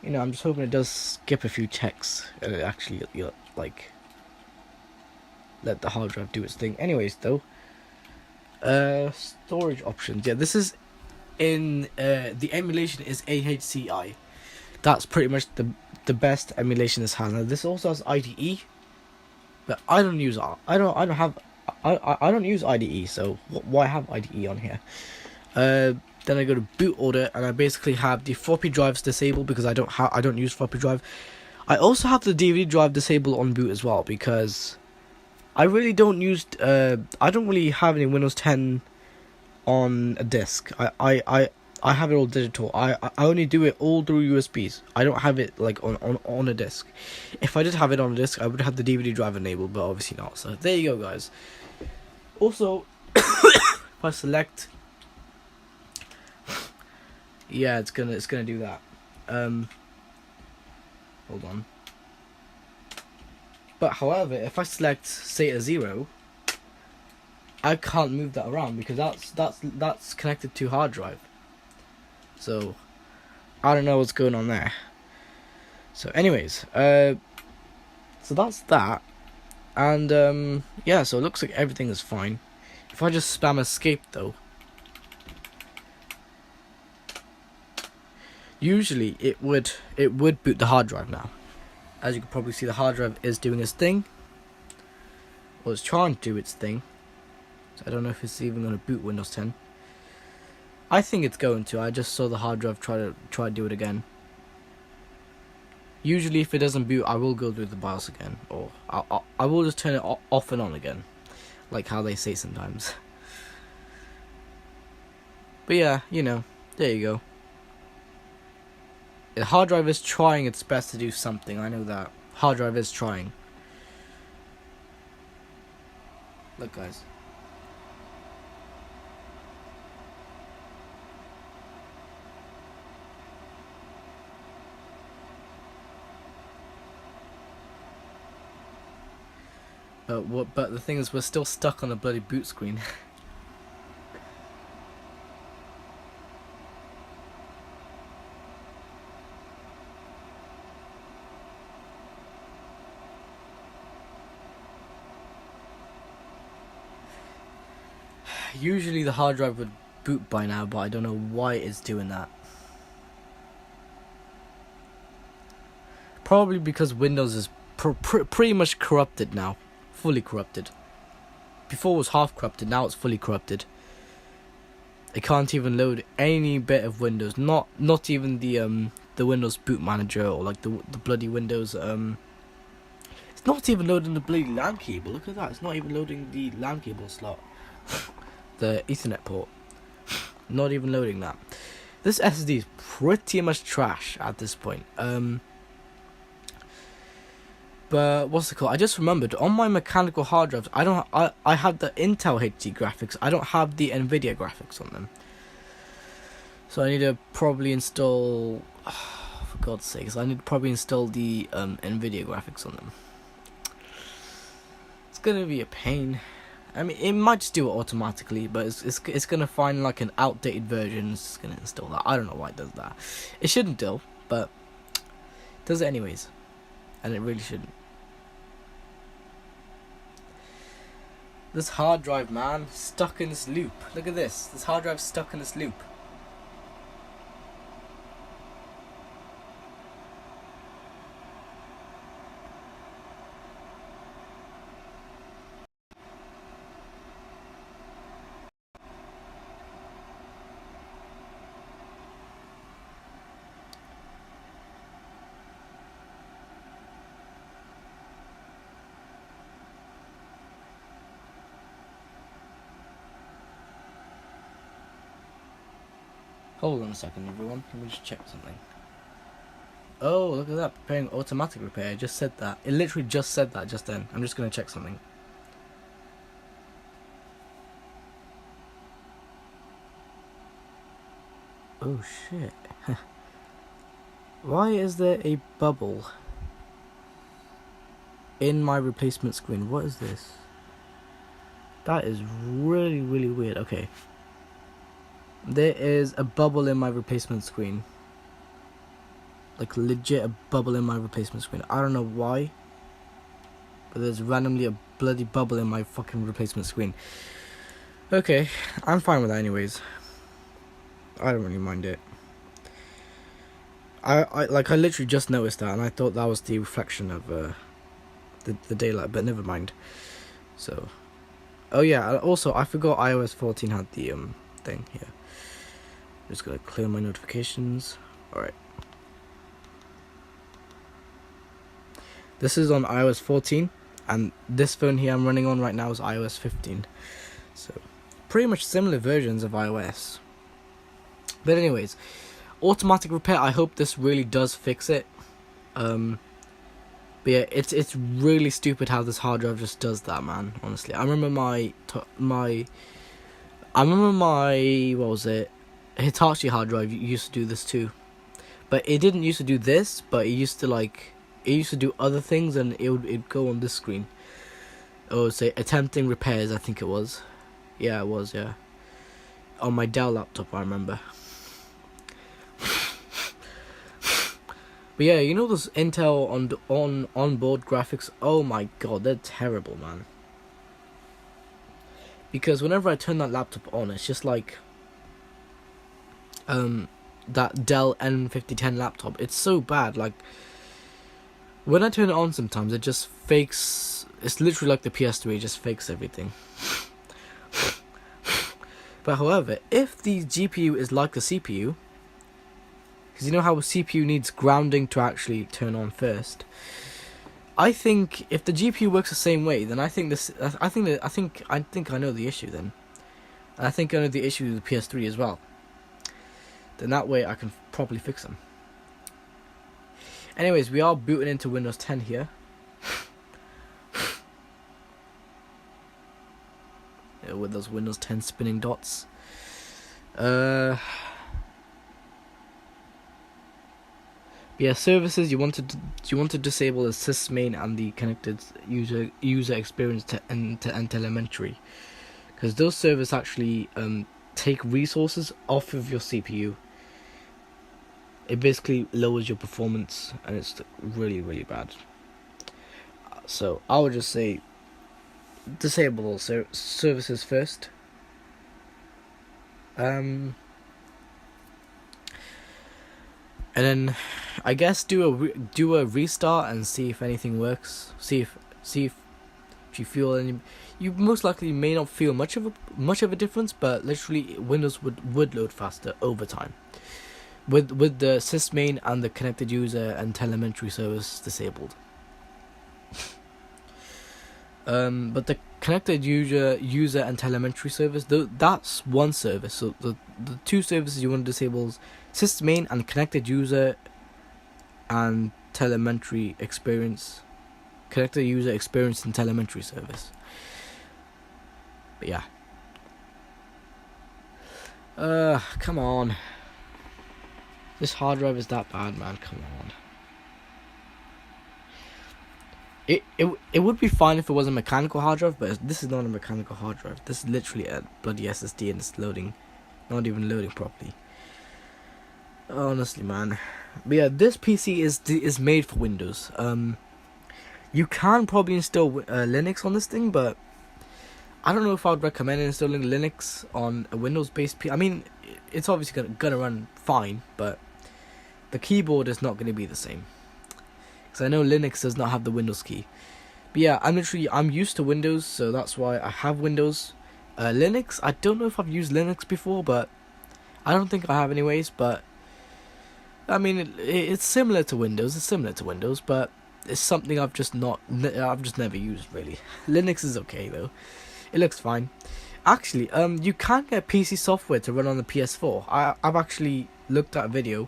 just hoping it does skip a few checks and it actually like let the hard drive do its thing. Anyways, though, storage options. Yeah, this is in the emulation is AHCI. That's pretty much the best emulation this has. Now, this also has IDE, but I don't use I don't use IDE, so why have IDE on here? Then I go to boot order, and I basically have the floppy drives disabled, because I don't use floppy drive. I also have the DVD drive disabled on boot as well, because I really don't use I don't really have any Windows 10 on a disc. I have it all digital. I only do it all through USBs. I don't have it like on a disc. If I did have it on a disc, I would have the DVD drive enabled, but obviously not. So there you go, guys. Also, if I select, yeah, it's gonna do that. Hold on. But however, if I select SATA 0, I can't move that around, because that's connected to hard drive. So I don't know what's going on there. So anyways, so that's that. And yeah, so it looks like everything is fine. If I just spam escape though, usually it would boot the hard drive now. As you can probably see, the hard drive is doing its thing. Well, it's trying to do its thing. So I don't know if it's even going to boot Windows 10. I think it's going to. I just saw the hard drive try to do it again. Usually if it doesn't boot, I will go through the BIOS again, or I will just turn it off and on again, like how they say sometimes. But yeah, you know, there you go. The hard drive is trying its best to do something, I know that. Hard drive is trying. Look, guys. But the thing is, we're still stuck on the bloody boot screen. Usually the hard drive would boot by now, but I don't know why it's doing that. Probably because Windows is pretty much corrupted now. Fully corrupted. Before it was half corrupted, now it's fully corrupted. It can't even load any bit of Windows. Not even the Windows boot manager or like the bloody Windows it's not even loading the bloody LAN cable. Look at that. It's not even loading the LAN cable slot. The Ethernet port. Not even loading that. This SSD is pretty much trash at this point. But what's it called? I just remembered on my mechanical hard drives, I have the Intel HD graphics. I don't have the Nvidia graphics on them. So I need to probably install, for God's sakes, I need to probably install the Nvidia graphics on them. It's gonna be a pain. I mean, it might just do it automatically, but it's gonna find like an outdated version. It's gonna install that. I don't know why it does that. It shouldn't do, but it does it anyways, and it really shouldn't. This hard drive, man, stuck in this loop. Look at this. This hard drive's stuck in this loop. Hold on a second, everyone. Let me just check something. Oh, look at that. Preparing automatic repair. I just said that. It literally just said that just then. I'm just going to check something. Oh, shit. Why is there a bubble in my replacement screen? What is this? That is really, really weird. Okay. There is a bubble in my replacement screen. Like legit a bubble in my replacement screen. I don't know why, but there's randomly a bloody bubble in my fucking replacement screen. Okay, I'm fine with that anyways. I don't really mind it. I literally just noticed that, and I thought that was the reflection of the daylight, but never mind. So, oh yeah, also I forgot iOS 14 had the thing here. Just gotta clear my notifications. Alright. This is on iOS 14, and this phone here I'm running on right now is iOS 15. So, pretty much similar versions of iOS. But anyways, automatic repair, I hope this really does fix it. But yeah, it's really stupid how this hard drive just does that, man, honestly. I remember my what was it? Hitachi hard drive used to do this too, but it didn't used to do this, but it used to do other things, and it'd go on this screen. Oh, say attempting repairs, I think it was. Yeah, it was, yeah. On my Dell laptop, I remember. But yeah, you know those Intel onboard graphics? Oh my god, they're terrible, man. Because whenever I turn that laptop on, it's just like that Dell N5010 laptop. It's so bad. Like when I turn it on, sometimes it just fakes. It's literally like the PS3. It just fakes everything. But however, if the GPU is like the CPU, because you know how a CPU needs grounding to actually turn on first, I think if the GPU works the same way, then I think I think I know the issue then. And I think I know the issue with the PS3 as well. Then that way I can properly fix them. Anyways, we are booting into Windows 10 here. With those Windows 10 spinning dots. Yeah, services you want to disable the sysmain and the connected user experience and telemetry, because those servers actually take resources off of your CPU. It basically lowers your performance, and it's really, really bad. So I would just say disable all services first. And then I guess do a restart and see if anything works. See if you feel any. You most likely may not feel much of a difference, but literally Windows would load faster over time. With the sysmain and the connected user and telemetry service disabled. But the connected user and telemetry service, that's one service. So the two services you want to disable is sysmain and connected user and telemetry experience. Connected user experience and telemetry service. But yeah. Come on. This hard drive is that bad, man. Come on. It would be fine if it was a mechanical hard drive, but this is not a mechanical hard drive. This is literally a bloody SSD, and it's loading, not even loading properly. Honestly, man. But yeah, this PC is made for Windows. You can probably install Linux on this thing, but I don't know if I would recommend installing Linux on a Windows-based PC. I mean, it's obviously gonna run fine, but the keyboard is not going to be the same. Because I know Linux does not have the Windows key. But yeah, I'm used to Windows, so that's why I have Windows. Linux, I don't know if I've used Linux before, but I don't think I have anyways. But I mean, it's similar to Windows. It's similar to Windows, but it's something I've just never used really. Linux is okay though. It looks fine. Actually, you can get PC software to run on the PS4. I've actually looked at a video.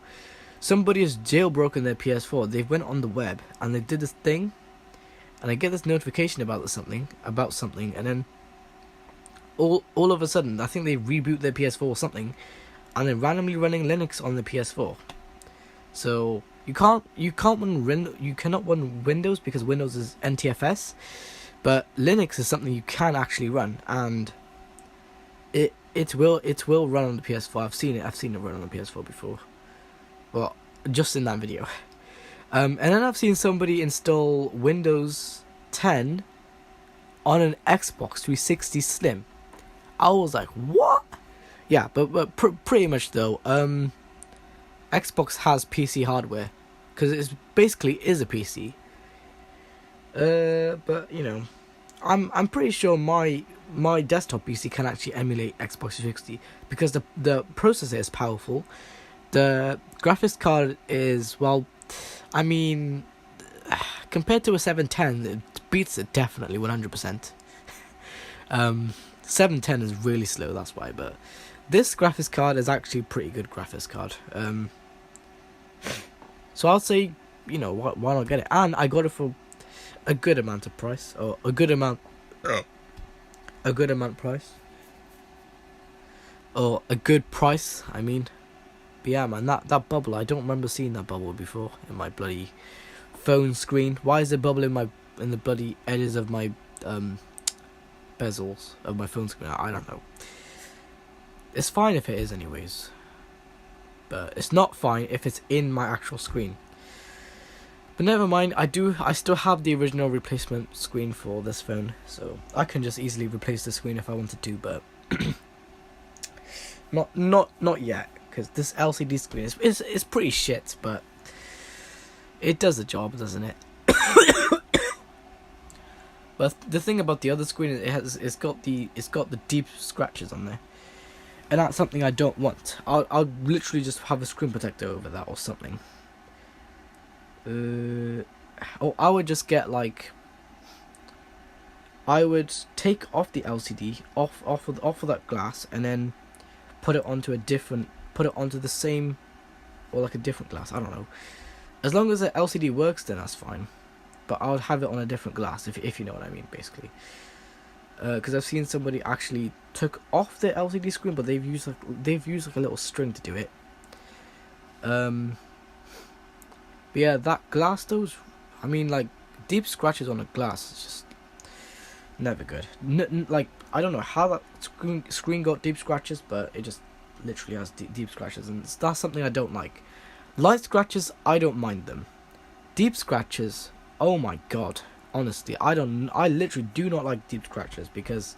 Somebody has jailbroken their PS4. They went on the web and they did this thing, and I get this notification about something, and then all of a sudden, I think they reboot their PS4 or something, and they're randomly running Linux on the PS4. So you cannot run Windows because Windows is NTFS, but Linux is something you can actually run, and it will run on the PS4. I've seen it run on the PS4 before. Well, just in that video. And then I've seen somebody install Windows 10 on an Xbox 360 Slim. I was like, what? Yeah, but pretty much though. Xbox has PC hardware because it basically is a PC. But you know, I'm pretty sure my desktop PC can actually emulate Xbox 360 because the processor is powerful. The graphics card is, well, I mean, compared to a 710, it beats it definitely 100%. 710 is really slow, that's why, but this graphics card is actually a pretty good graphics card. So I'll say, you know, why not get it? And I got it for a good amount of price, or a good amount price, or a good price, I mean. But yeah, man, that bubble, I don't remember seeing that bubble before in my bloody phone screen. Why is there bubble in the bloody edges of my bezels of my phone screen? I don't know. It's fine if it is anyways, but it's not fine if it's in my actual screen. But never mind, I still have the original replacement screen for this phone, so I can just easily replace the screen if I wanted to, but not yet, because this LCD screen is pretty shit, but it does the job, doesn't it? But the thing about the other screen is it's got the deep scratches on there, and that's something I don't want. I'll literally just have a screen protector over that or something. Or I would just get I would take off the LCD off of that glass and then put it onto a different put it onto the same, or like a different glass. I don't know. As long as the LCD works, then that's fine. But I would have it on a different glass, if you know what I mean, basically. Because I've seen somebody actually took off the LCD screen, but they've used like a little string to do it. But yeah, that glass though, I mean, like, deep scratches on a glass is just never good. Like, I don't know how that screen got deep scratches, but it just literally has deep scratches, and that's something I don't like. Light scratches, I don't mind them. Deep scratches, oh my god. Honestly, I literally do not like deep scratches, because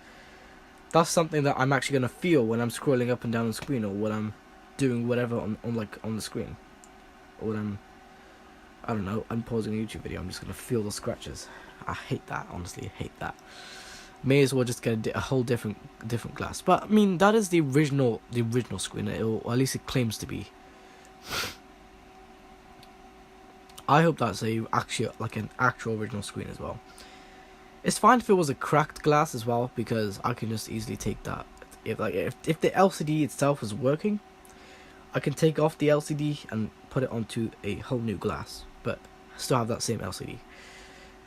that's something that I'm actually gonna feel when I'm scrolling up and down the screen, or when I'm doing whatever on the screen, or when I don't know, I'm pausing a YouTube video. I'm just gonna feel the scratches. I hate that. Honestly, I hate that. May as well just get a whole different glass. But I mean, that is the original screen, or at least it claims to be. I hope that's an actual original screen as well. It's fine if it was a cracked glass as well, because I can just easily take that. If the LCD itself is working, I can take off the LCD and put it onto a whole new glass, but still have that same LCD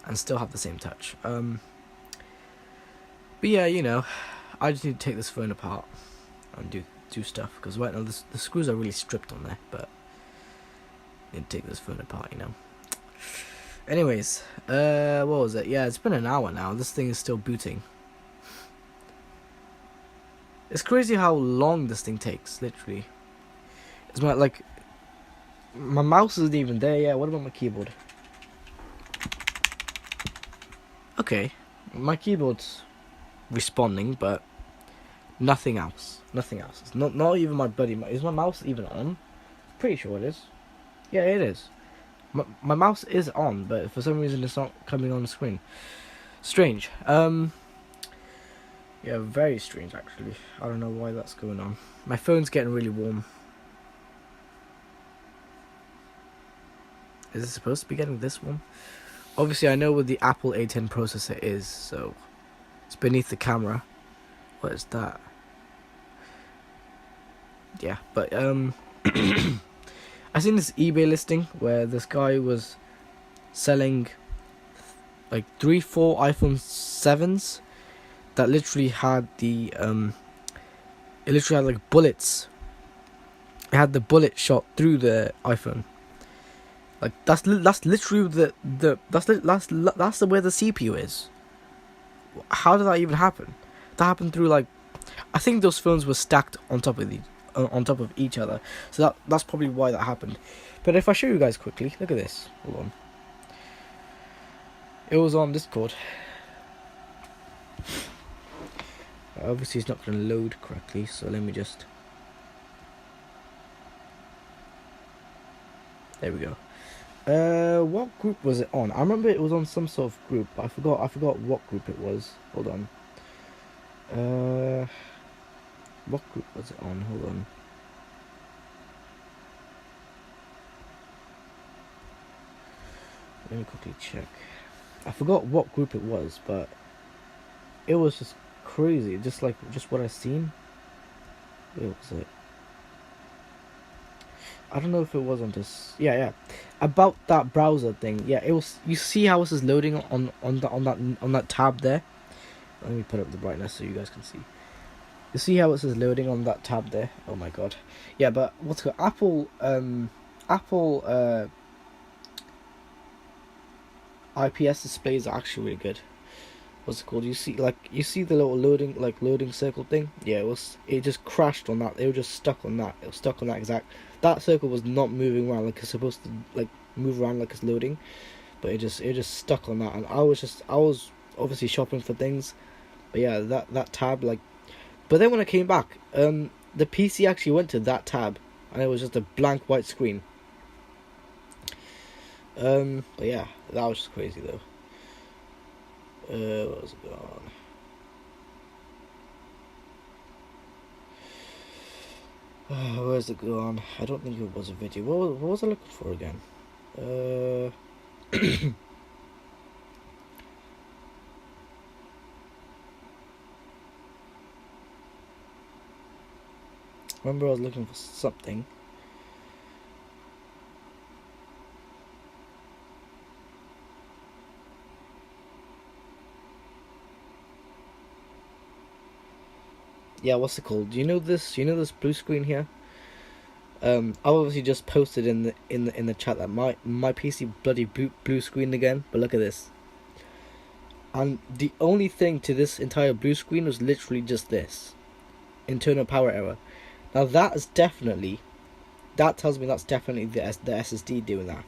and still have the same touch. But yeah, you know, I just need to take this phone apart and do stuff, because right now the screws are really stripped on there, but need to take this phone apart, you know. Anyways, what was it? Yeah, it's been an hour now. This thing is still booting. It's crazy how long this thing takes, literally. It's my mouse isn't even there. Yeah, what about my keyboard? Okay, my keyboard's responding, but nothing else. Nothing else. It's not even my buddy. Is my mouse even on? Pretty sure it is. Yeah, it is. My mouse is on, but for some reason it's not coming on the screen. Strange. Yeah, very strange actually. I don't know why that's going on. My phone's getting really warm. Is it supposed to be getting this warm? Obviously, I know what the Apple A10 processor is, so it's beneath the camera. What is that? Yeah, but I seen this eBay listing where this guy was selling like 3-4 iPhone 7s that literally had it literally had like bullets. It had the bullet shot through the iPhone. Like that's literally that's where the CPU is. How did that even happen? That happened through, like, I think those phones were stacked on top of each other, so that's probably why that happened. But if I show you guys quickly, look at this. Hold on. It was on Discord. Obviously, it's not going to load correctly, so let me just. There we go. What group was it on? I remember it was on some sort of group, but I forgot what group it was. Hold on. What group was it on? Hold on. Let me quickly check. I forgot what group it was, but it was just crazy. Just what I seen. Where was it? I don't know if it was on this. Yeah. About that browser thing. Yeah, it was. You see how this is loading on that tab there? Let me put up the brightness so you guys can see. You see how it says loading on that tab there? Oh my god. Yeah, but what's it called? Apple IPS displays are actually really good. What's it called? You see the little loading circle thing? Yeah, it just crashed on that. It was just stuck on that. It was stuck on that exact. That circle was not moving around like it's supposed to, like, move around like it's loading, but it just stuck on that. And I was obviously shopping for things, but yeah, that tab, like. But then when I came back, the PC actually went to that tab, and it was just a blank white screen. But yeah, that was just crazy though. What was it going on? Where's it gone? I don't think it was a video. What was I looking for again? Remember, I was looking for something. Yeah, what's it called? Do you know this? You know this blue screen here? I obviously just posted in the chat that my PC bloody blue screened again. But look at this. And the only thing to this entire blue screen was literally just this internal power error. Now that is definitely, that tells me that's definitely the SSD doing that.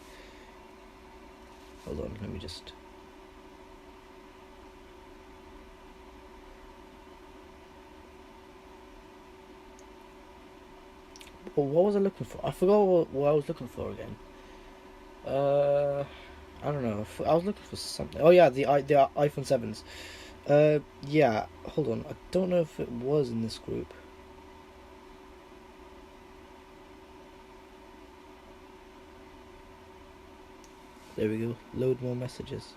Hold on, let me just. Well, what was I looking for? I forgot what I was looking for again. I don't know. I was looking for something. Oh yeah, the iPhone 7s. Yeah. Hold on. I don't know if it was in this group. There we go. Load more messages.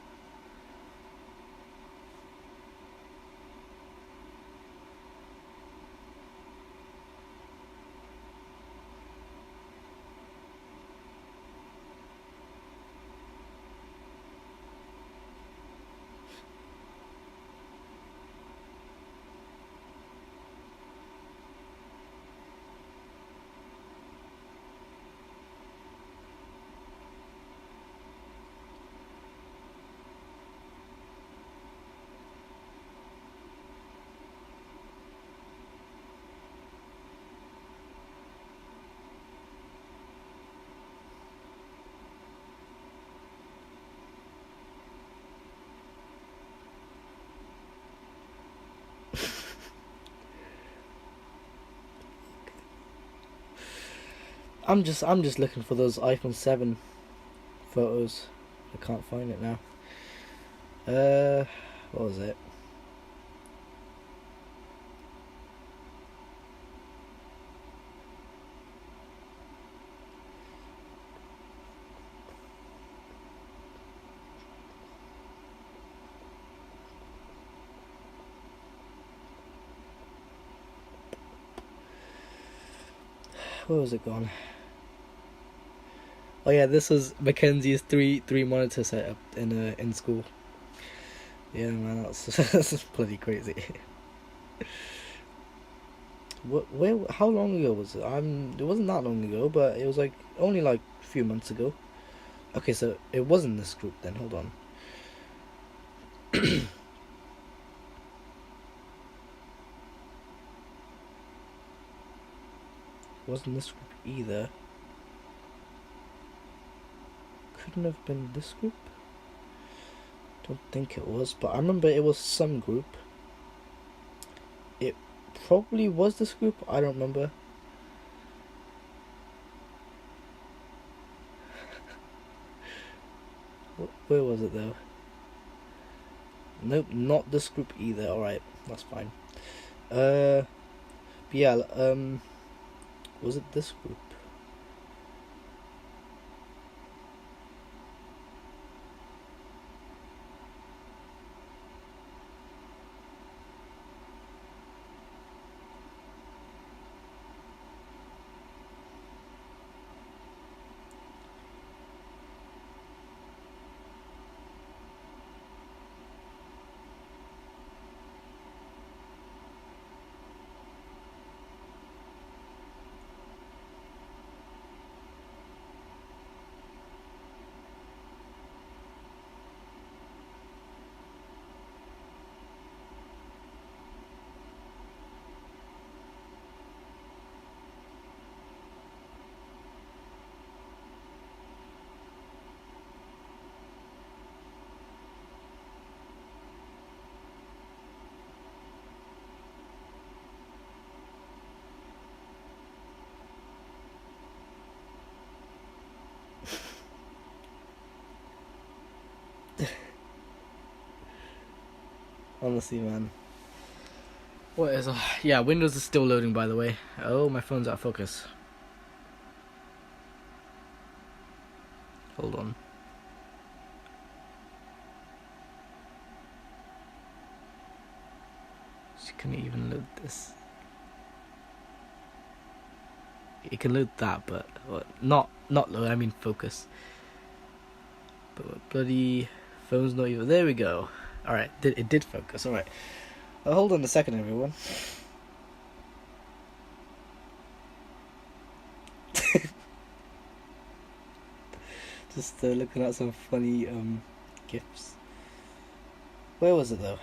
I'm just looking for those iPhone 7 photos. I can't find it now. What was it? Where was it gone? Oh yeah, this was Mackenzie's three monitor setup in school. Yeah, man, that's bloody crazy. What? Where? How long ago was it? It wasn't that long ago, but it was like only like a few months ago. Okay, so it wasn't this group then. Hold on. Wasn't this group either. Couldn't have been this group. Don't think it was, but I remember it was some group. It probably was this group. I don't remember. Where was it though? Nope, not this group either. All right, that's fine. But yeah. Was it this group? Honestly, man. What is? Yeah, Windows is still loading, by the way. Oh, my phone's out of focus. Hold on. She couldn't even load this. it can load that, but not load. I mean focus. But bloody phone's not even. There we go. All right, it did focus. All right. Hold on a second, everyone. Just looking at some funny gifs. Where was it though?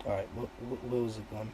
Alright, where was it gone?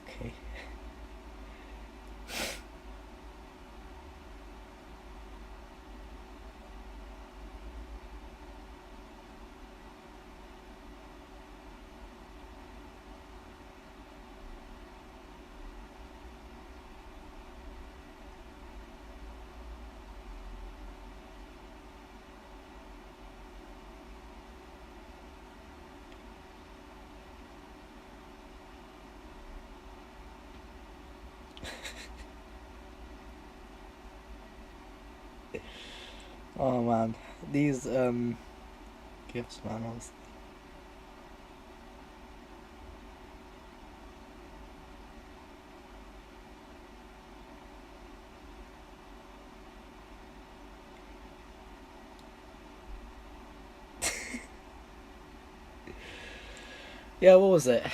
Okay. Oh man, these gifts, man. Honestly. Yeah, what was it?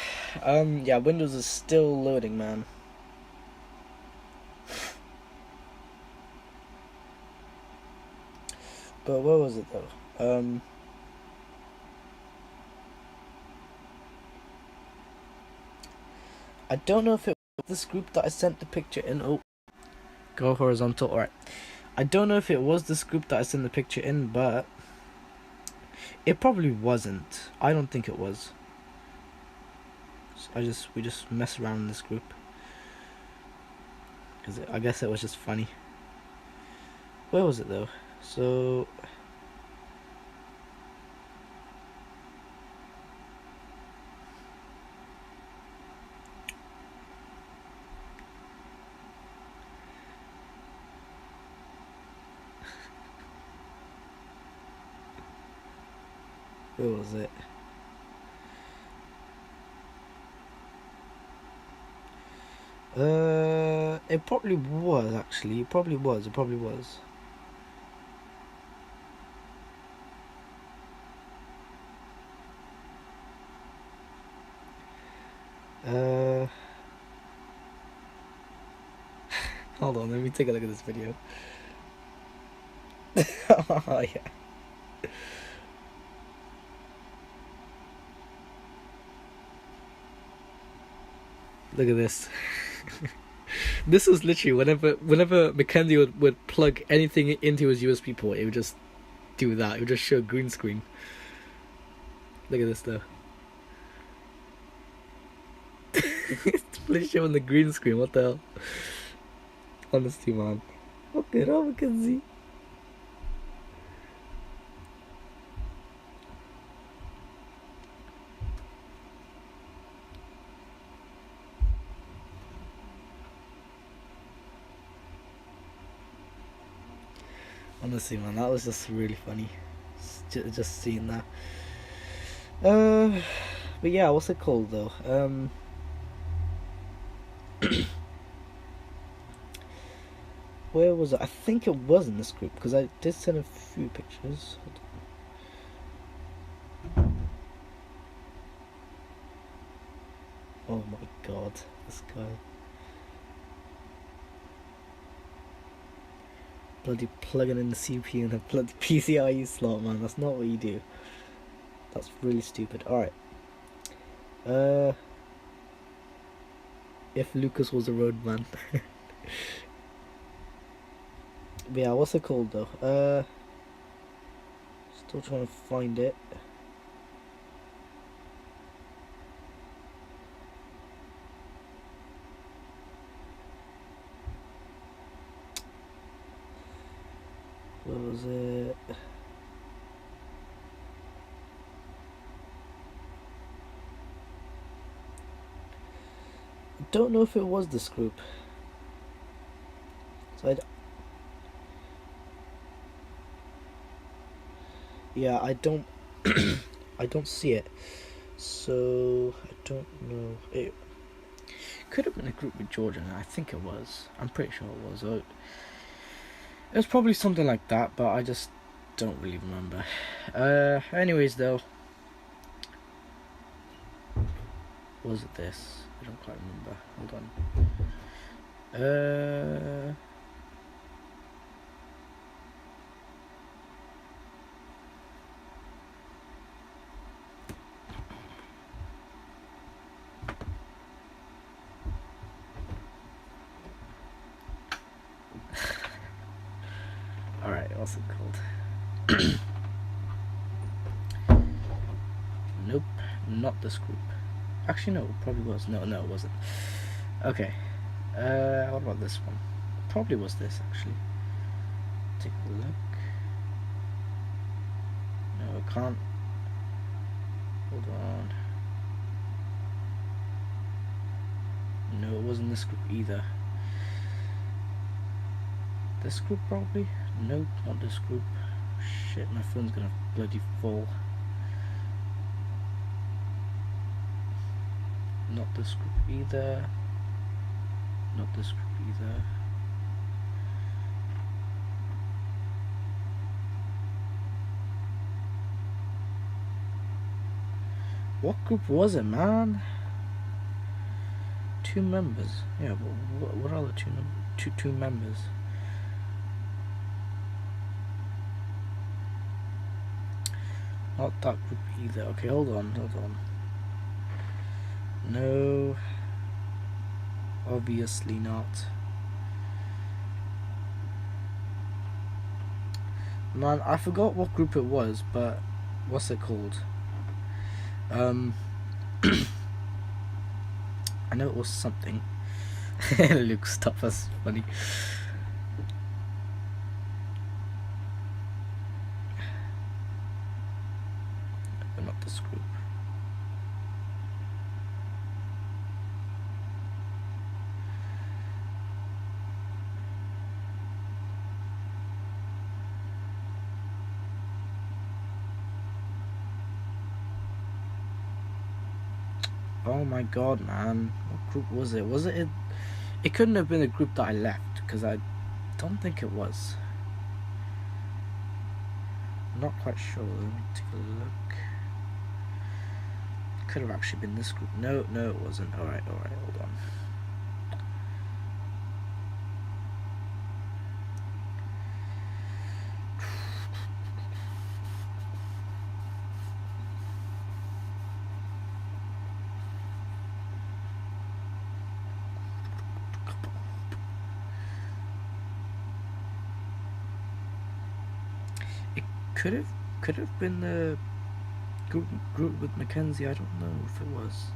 Yeah, Windows is still loading, man. But what was it though? I don't know if it was this group that I sent the picture in. Oh, go horizontal. Alright. I don't know if it was this group that I sent the picture in, but it probably wasn't. I don't think it was. We just mess around in this group. Cause I guess it was just funny. Where was it though? So where was it? It probably was actually. It probably was. It probably was. Hold on. Let me take a look at this video. Oh yeah. Look at this. This was literally whenever Mackenzie would plug anything into his USB port, it would just do that. It would just show green screen. Look at this though. It's literally showing the green screen. What the hell? Honestly, man. What the hell, Mackenzie? Honestly, man, that was just really funny. Just seeing that. But yeah, what's it called though? Where was it? I think it was in this group because I did send a few pictures. Oh my god, this guy. Bloody plugging in the CPU in a bloody PCIe slot, man. That's not what you do. That's really stupid. Alright. If Lucas was a roadman. Yeah, what's it called though? Still trying to find it. What was it? I don't know if it was this group. So yeah, I don't I don't see it. So I don't know. It could have been a group with Georgia. I think it was. I'm pretty sure it was. It was probably something like that, but I just don't really remember. Anyways though, was it this? I don't quite remember. Hold on. Alright, what's it called? Nope, not this group. Actually, no, it probably was. No, it wasn't. Okay. What about this one? Probably was this, actually. Take a look. No, I can't. Hold on. No, it wasn't this group either. This group, probably? Nope, not this group. Shit, my phone's gonna bloody fall. Not this group either. Not this group either. What group was it, man? 2 members. Yeah, but what are the two members? Not that group either. Okay, hold on. No, obviously not. Man, I forgot what group it was, but what's it called? I know it was something. Luke, stop, that's funny. But not this group. Oh my god, man. What group was it? Was it? It couldn't have been the group that I left, because I don't think it was. I'm not quite sure. Let me take a look. It could have actually been this group. No, it wasn't. Alright, hold on. Could have been the group with Mackenzie. I don't know if it was.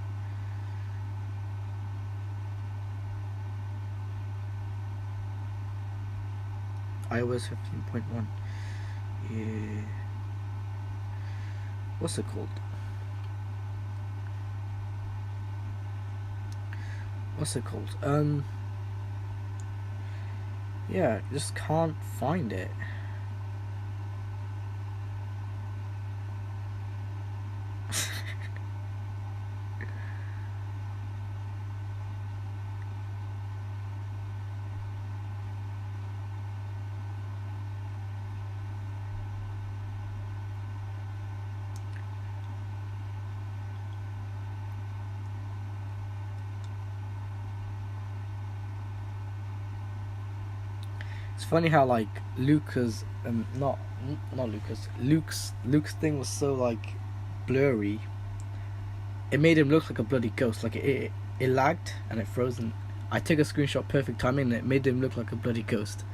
iOS 15.1. Yeah. What's it called? Yeah, just can't find it. It's funny how like Luke's Luke's thing was so like blurry. It made him look like a bloody ghost. Like it lagged and it froze. And I took a screenshot, perfect timing, and it made him look like a bloody ghost.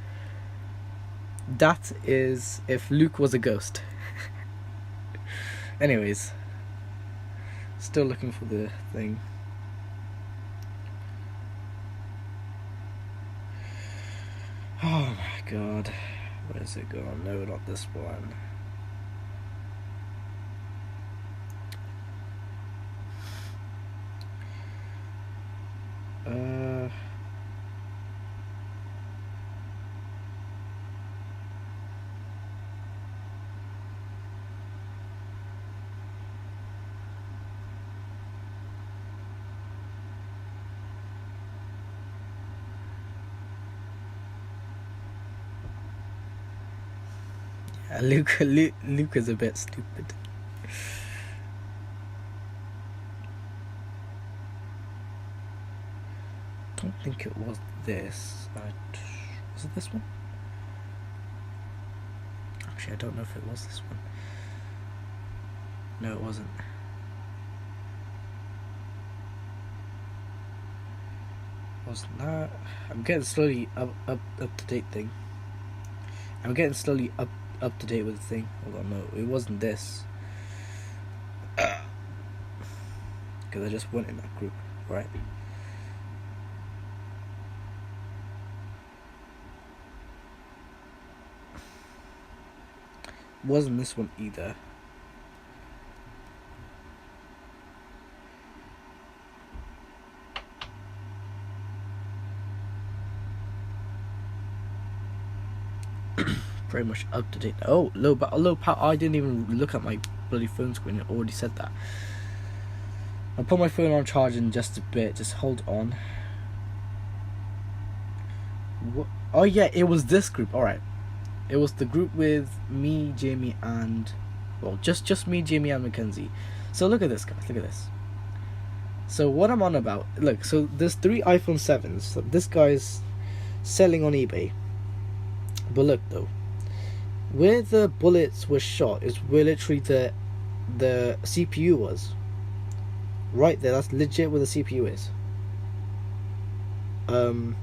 That is if Luke was a ghost. Anyways, still looking for the thing. Oh my god. Where's it gone? No, not this one. Luke is a bit stupid. Don't think it was this. Was it this one? Actually, I don't know if it was this one. No, it wasn't. Wasn't that? I'm getting slowly up to date thing. I'm getting slowly up to date with the thing. Hold on, no, it wasn't this. Because I just went in that group, right? Wasn't this one either. Very much up to date. Oh, low power. I didn't even look at my bloody phone screen. It already said that. I'll put my phone on charge in just a bit. Just hold on. What? Oh yeah, it was this group. All right, it was the group with me, Jamie, and just me, Jamie, and Mackenzie. So look at this, guys. Look at this. So what I'm on about? Look. So there's 3 iPhone 7s. So this guy's selling on eBay. But look though. Where the bullets were shot is where literally the CPU was. Right there, that's legit where the CPU is. And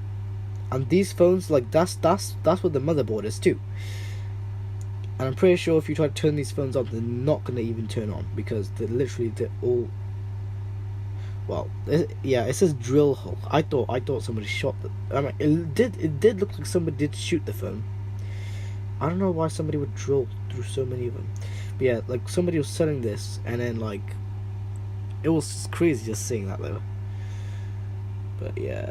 these phones, like that's what the motherboard is too. And I'm pretty sure if you try to turn these phones on, they're not gonna even turn on because they're all. Well, it says drill hole. I thought somebody shot the. I mean, it did look like somebody did shoot the phone. I don't know why somebody would drill through so many of them. But yeah, like somebody was selling this and then like it was crazy just seeing that though. But yeah.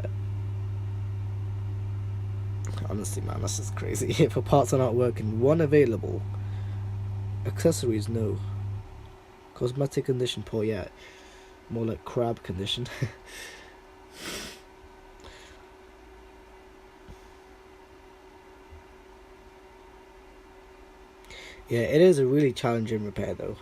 Honestly man, that's just crazy. If parts are not working, 1 available. Accessories no. Cosmetic condition poor, yeah. More like crab condition. Yeah, it is a really challenging repair though.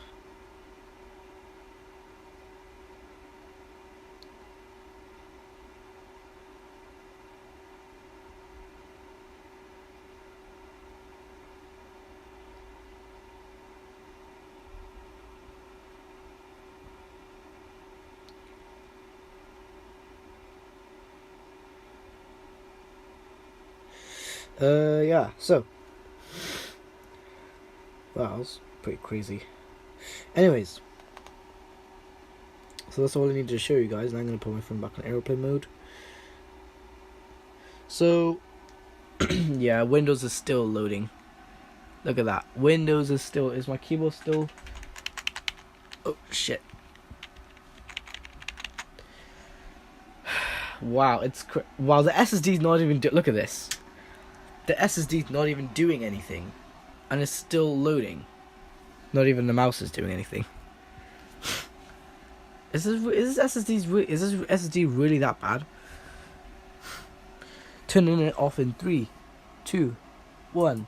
Yeah, so wow, that was pretty crazy. Anyways, so that's all I needed to show you guys, and I'm gonna put my phone back on airplane mode. So yeah, Windows is still loading. Look at that. Windows is still. Is my keyboard still? Oh shit! Wow, wow. The SSD's not even. Look at this. The SSD's not even doing anything, and it's still loading. Not even the mouse is doing anything. Is this SSD really that bad? Turning it off in 3, 2, 1.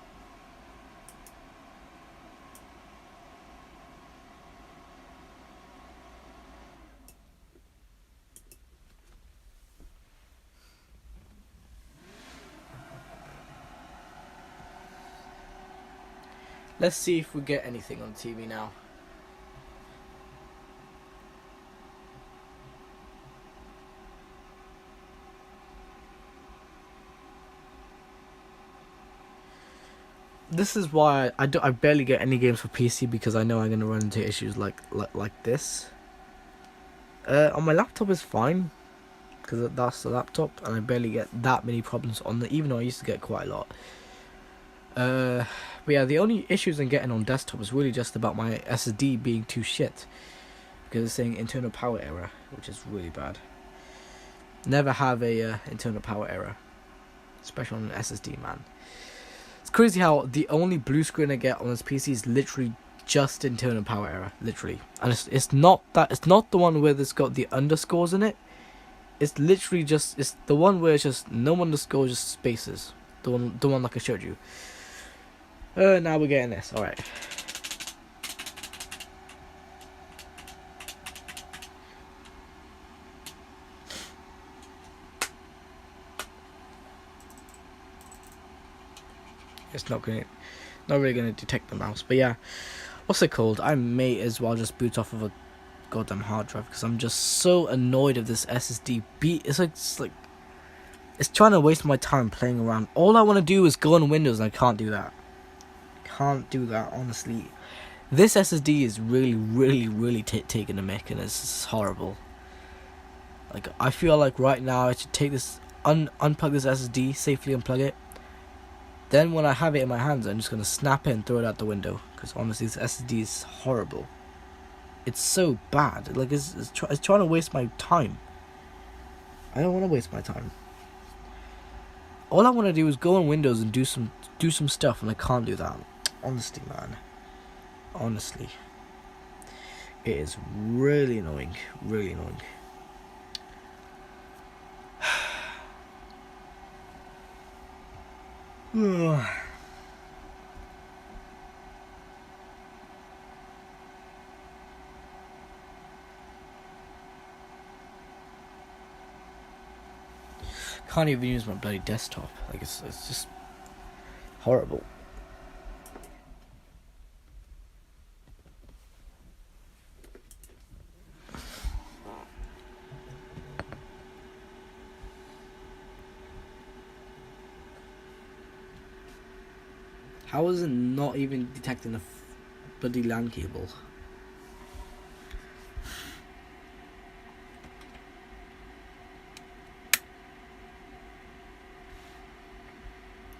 Let's see if we get anything on TV now. this is why I barely get any games for PC, because I know I'm gonna run into issues like this. On my laptop is fine, because that's the laptop, and I barely get that many problems on the, even though I used to get quite a lot. But yeah, the only issues I'm getting on desktop is really just about my SSD being too shit, because it's saying internal power error, which is really bad. Never have a internal power error, especially on an SSD, man. It's crazy how the only blue screen I get on this PC is literally just internal power error, literally. And it's not the one where it's got the underscores in it. It's literally just, it's the one where it's just no underscores, just spaces. The one like I showed you. Now we're getting this. All right. It's not really gonna detect the mouse, but yeah, what's it called? I may as well just boot off of a goddamn hard drive, because I'm just so annoyed of this SSD. It's trying to waste my time playing around. All I want to do is go on Windows, and I can't do that. Honestly. This SSD is really taking a mick, and it's horrible. Like, I feel like right now I should take this, unplug this SSD, safely unplug it. Then when I have it in my hands, I'm just going to snap it and throw it out the window. Because honestly, this SSD is horrible. It's so bad. Like, it's trying to waste my time. I don't want to waste my time. All I want to do is go on Windows and do some stuff, and I can't do that. Honestly, man. Honestly. It is really annoying. Really annoying. Can't even use my bloody desktop. Like, it's just horrible. How is it not even detecting a bloody LAN cable?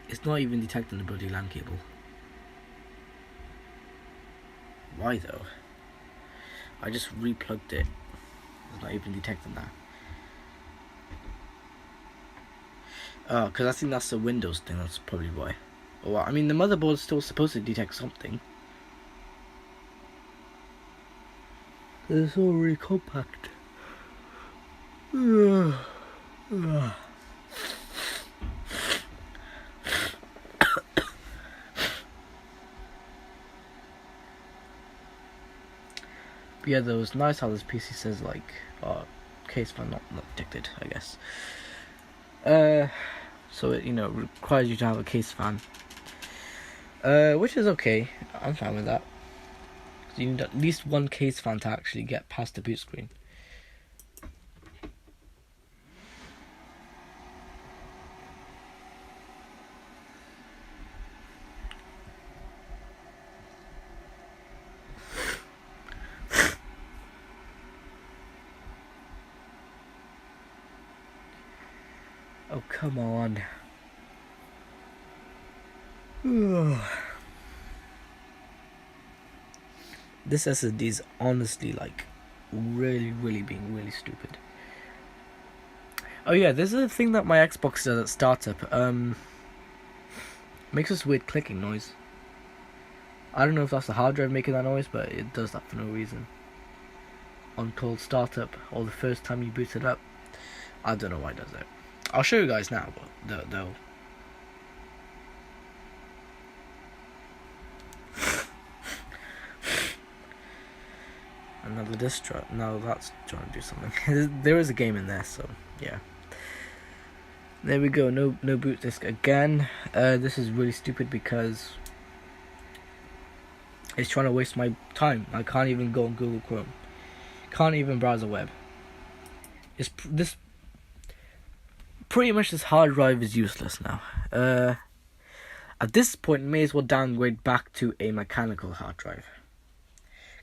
It's not even detecting the bloody LAN cable. Why though? I just replugged it. It's not even detecting that. Oh, because I think that's the Windows thing, that's probably why. Well, I mean, the motherboard is still supposed to detect something. It's all really compact. But yeah, though, it's nice how this PC says, like, case file not detected, I guess. So it, requires you to have a case fan. Which is okay. I'm fine with that. You need at least one case fan to actually get past the boot screen. Oh, come on. This SSD is honestly, like, really being really stupid. Oh yeah, there's a thing that my Xbox does at startup. Makes this weird clicking noise. I don't know if that's the hard drive making that noise, but it does that for no reason. On cold startup, or the first time you boot it up. I don't know why it does that. I'll show you guys now, but they'll another disk drive. No, that's trying to do something. There is a game in there, so yeah. There we go. No boot disk again. This is really stupid because it's trying to waste my time. I can't even go on Google Chrome. Can't even browse the web. This pretty much this hard drive is useless now. At this point, may as well downgrade back to a mechanical hard drive,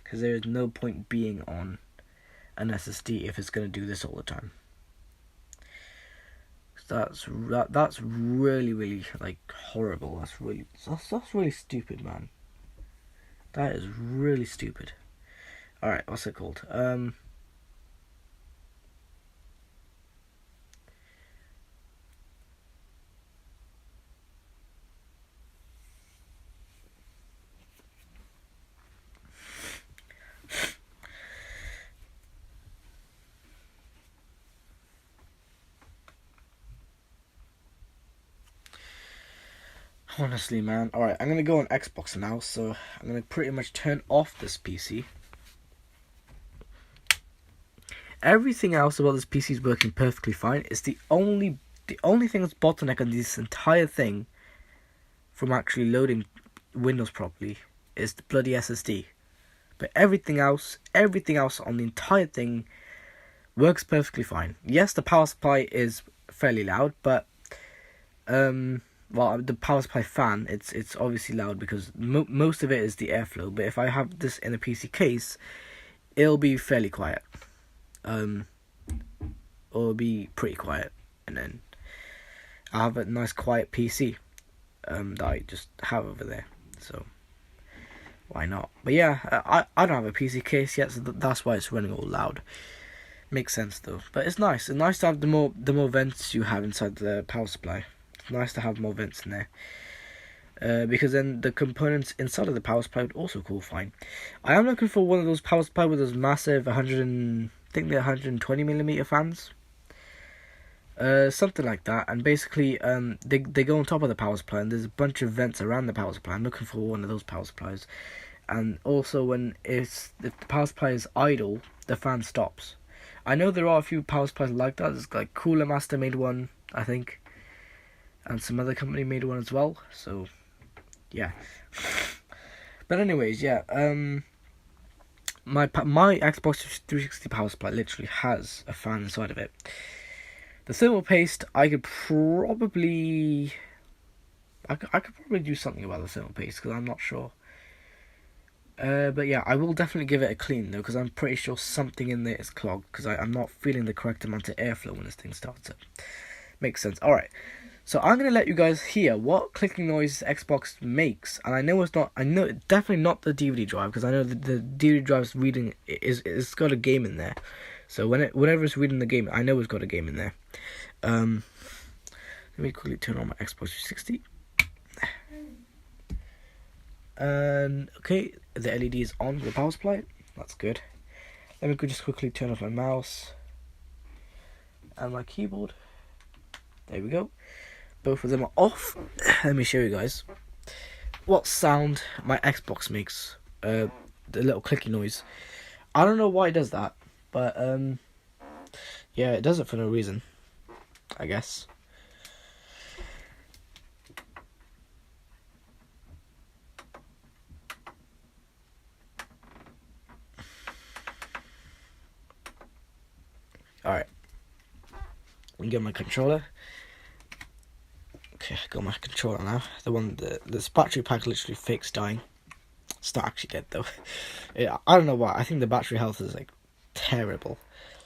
because there is no point being on an SSD if it's going to do this all the time. That's really, really, like, horrible. That's really stupid, man. That is really stupid. Alright, what's it called? Honestly, man. Alright, I'm going to go on Xbox now, so I'm going to pretty much turn off this PC. Everything else about this PC is working perfectly fine. It's the only thing that's bottleneck on this entire thing from actually loading Windows properly is the bloody SSD. But everything else on the entire thing works perfectly fine. Yes, the power supply is fairly loud, but well, the power supply fan, it's obviously loud because most of it is the airflow. But if I have this in a PC case, it'll be fairly quiet. Or it'll be pretty quiet, and then I'll have a nice quiet PC that I just have over there. So why not? But yeah, I don't have a PC case yet, so that's why it's running all loud. Makes sense though. But it's nice. It's nice to have the more vents you have inside the power supply. It's nice to have more vents in there. Because then the components inside of the power supply would also cool fine. I am looking for one of those power supply with those massive 120mm fans. Something like that, and basically they go on top of the power supply, and there's a bunch of vents around the power supply. I'm looking for one of those power supplies. And also if the power supply is idle, the fan stops. I know there are a few power supplies like that. There's like Cooler Master made one, I think, and some other company made one as well. So yeah. But anyways, yeah. My Xbox 360 power supply literally has a fan inside of it. The thermal paste, I could probably do something about the thermal paste because I'm not sure. But yeah, I will definitely give it a clean though, because I'm pretty sure something in there is clogged, because I'm not feeling the correct amount of airflow when this thing starts up. Makes sense. Alright, so I'm going to let you guys hear what clicking noise Xbox makes, and I know it's definitely not the DVD drive, because I know the DVD drive's reading, it's got a game in there. So whenever it's reading the game, I know it's got a game in there. Let me quickly turn on my Xbox 360. Okay, the LED is on with the power supply. That's good. Let me just quickly turn off my mouse and my keyboard. There we go. Both of them are off. Let me show you guys what sound my Xbox makes. The little clicky noise. I don't know why it does that, but yeah, it does it for no reason, I guess. Alright. Let me get my controller. Okay, I got my controller now. This battery pack literally fakes dying. It's not actually dead though. I don't know why. I think the battery health is like terrible.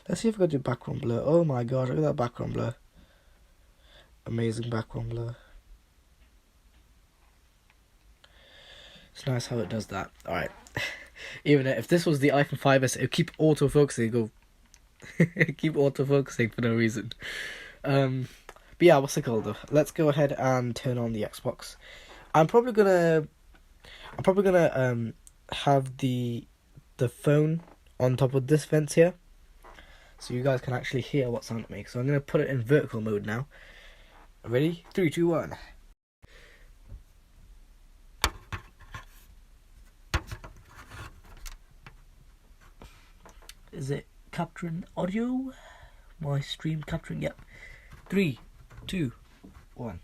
Let's see if I can do background blur. Oh my god, look at that background blur. Amazing background blur. It's nice how it does that. Alright. Even if this was the iPhone 5S, it would keep autofocusing. Go keep autofocusing for no reason. But yeah, what's it called though? Let's go ahead and turn on the Xbox. I'm probably gonna have the phone on top of this vent here, so you guys can actually hear what sound it makes. So I'm gonna put it in vertical mode now. Ready? 3, 2, 1. Is it capturing audio? My stream capturing? Yep. 3, 2, 1.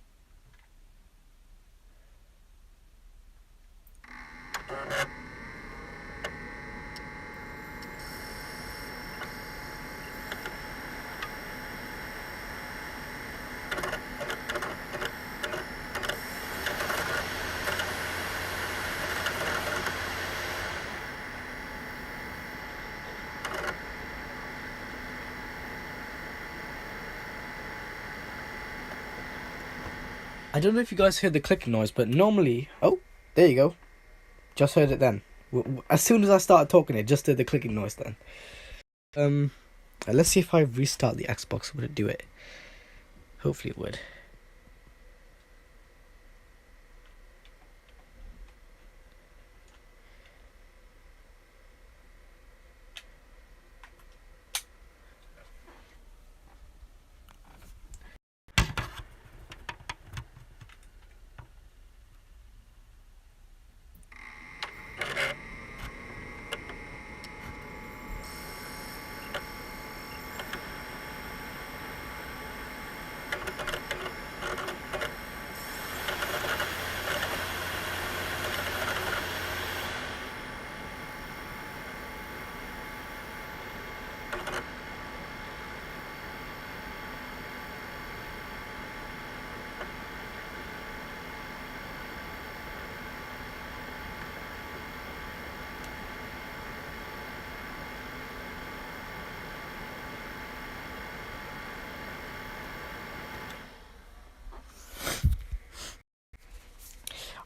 I don't know if you guys heard the clicking noise, but normally... Oh, there you go. Just heard it then. As soon as I started talking, it just did the clicking noise then. Let's see if I restart the Xbox, would it do it? Hopefully it would.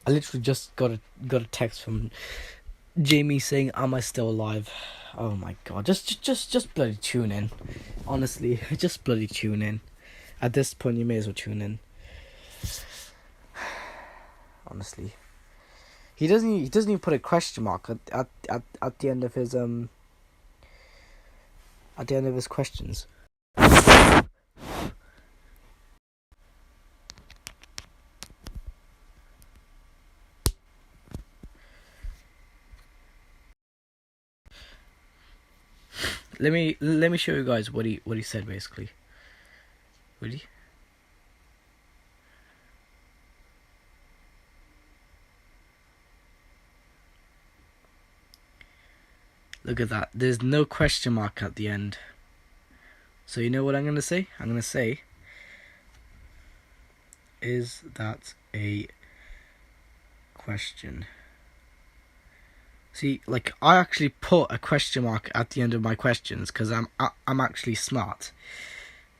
I literally just got a text from Jamie saying, "Am I still alive?" Oh my god! Just bloody tune in. Honestly, just bloody tune in. At this point, you may as well tune in. Honestly, he doesn't even put a question mark at the end of his at the end of his questions. Let me show you guys what he said basically. Ready? Look at that. There's no question mark at the end. So you know what I'm gonna say? I'm gonna say, is that a question? See, like, I actually put a question mark at the end of my questions because I'm actually smart,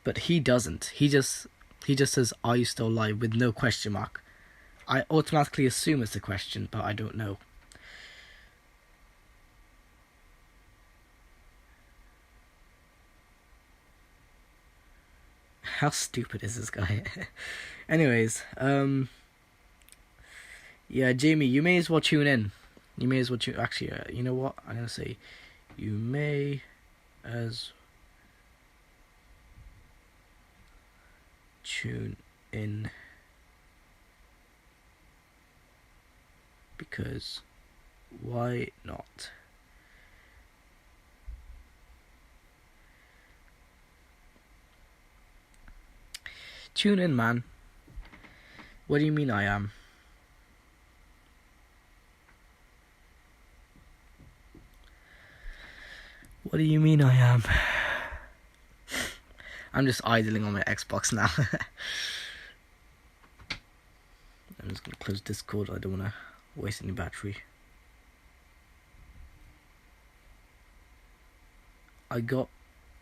but he doesn't. He just says, "Are you still alive?" with no question mark. I automatically assume it's a question, but I don't know. How stupid is this guy? Anyways, yeah, Jamie, you may as well tune in. You may as well tune. Actually, you know what? I'm gonna say, you may as tune in because why not? Tune in, man. What do you mean I am? What do you mean I am? I'm just idling on my Xbox now. I'm just gonna close Discord. I don't wanna waste any battery. I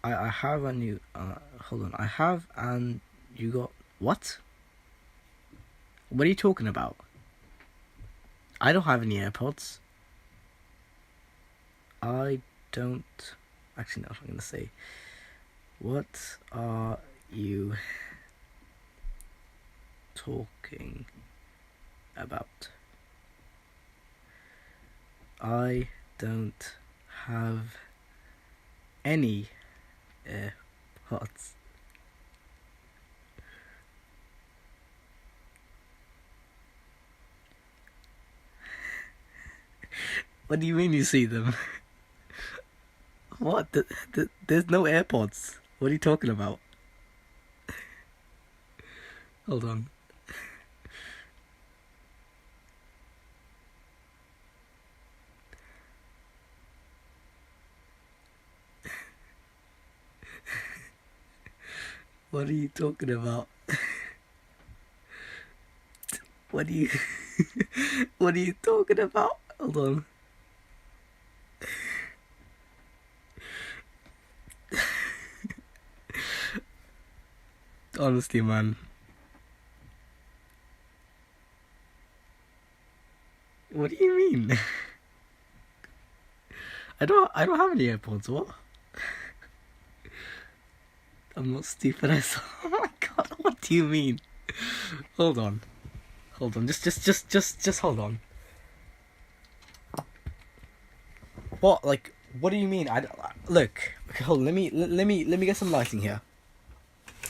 have and you hold on. I have and you got what? What are you talking about? I don't have any AirPods. I don't. Actually, no. I'm gonna say, what are you talking about? I don't have any AirPods. What do you mean you see them? What? There's no AirPods. What are you talking about? Hold on. What are you talking about? What are you what are you talking about? Hold on. Honestly, man. What do you mean? I don't have any AirPods. What? I'm not stupid. Oh my god! What do you mean? Hold on. Just hold on. What? Like, what do you mean? Look. Okay, hold on. Let me get some lighting here.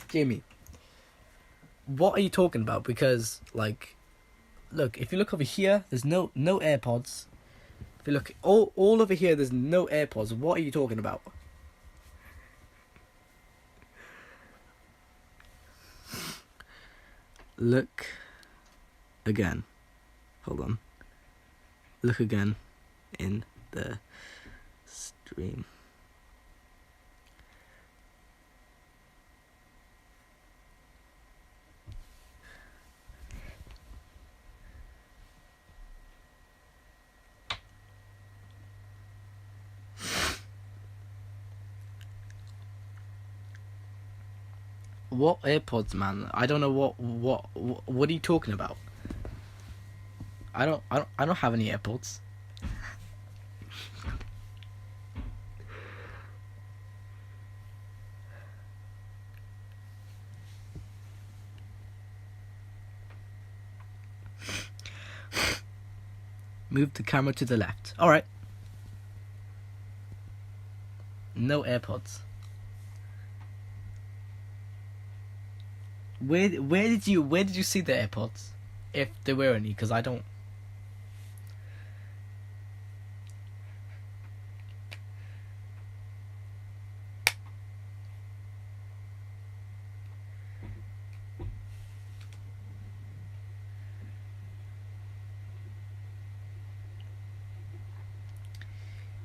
Jamie, what are you talking about? Because, like, look, if you look over here, there's no AirPods. If you look all over here, there's no AirPods. What are you talking about? Look again. Hold on. Look again in the stream. What AirPods, man? I don't know what are you talking about? I don't have any AirPods. Move the camera to the left. All right. No AirPods. Where did you see the AirPods? If there were any, because I don't.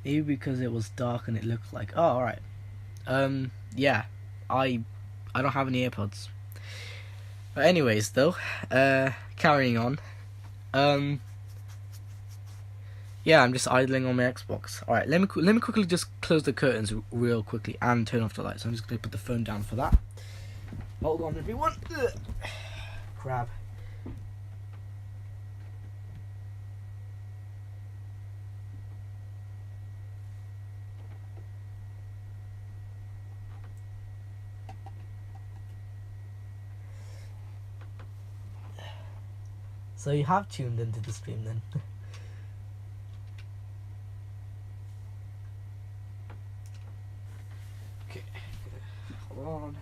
Maybe because it was dark and it looked like. Oh, all right. Yeah, I don't have any AirPods. But anyways, though, carrying on. Yeah, I'm just idling on my Xbox. All right, let me quickly just close the curtains real quickly and turn off the lights. I'm just gonna put the phone down for that. Hold on, everyone. Ugh. Crap. So you have tuned into the stream then? Okay, hold on.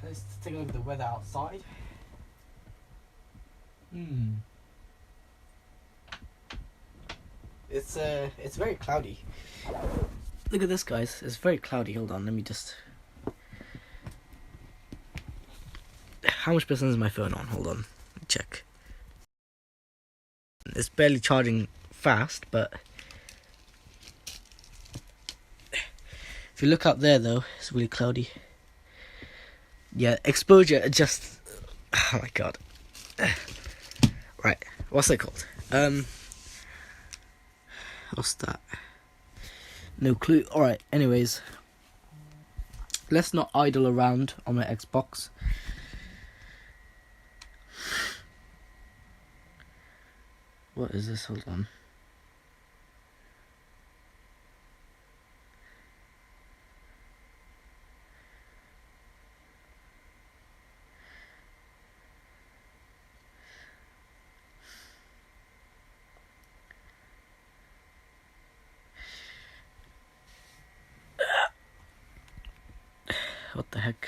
Let's take a look at the weather outside. It's very cloudy. Look at this, guys. It's very cloudy. Hold on, let me just. How much percent is my phone on? Hold on, check. It's barely charging fast, but if you look up there, though, it's really cloudy. Yeah, exposure just. Oh my god. Right, what's it called? What's that? No clue. All right. Anyways, let's not idle around on my Xbox. What is this? Hold on. What the heck?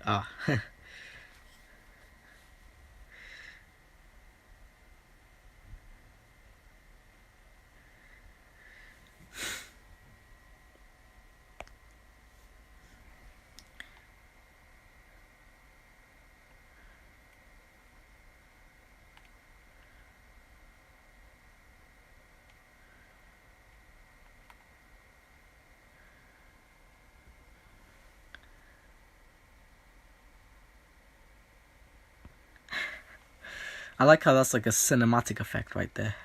Ah. I like how that's like a cinematic effect right there.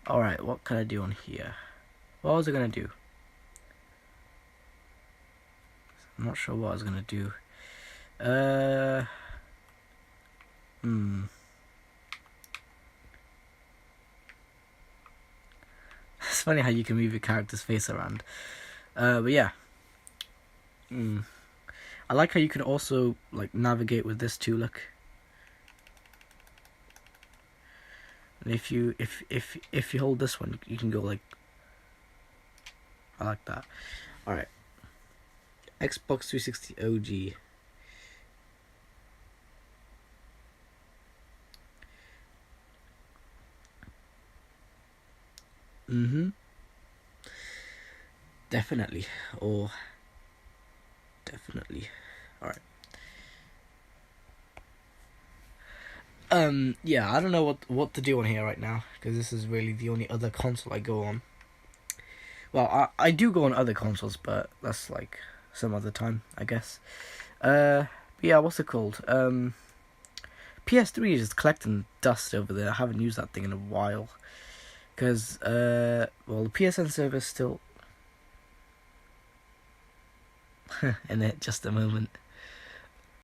Alright, what can I do on here? What was I gonna do? I'm not sure what I was gonna do. It's funny how you can move your character's face around. But yeah. I like how you can also like navigate with this too. Look. And if you hold this one, you can go like. I like that. All right. Xbox 360 OG. Definitely. Or definitely. Alright. Yeah, I don't know what to do on here right now, because this is really the only other console I go on. Well, I do go on other consoles, but that's like some other time, I guess. Yeah, what's it called? PS3 is just collecting dust over there. I haven't used that thing in a while. Because, well, the PSN server's still... in it, just a moment.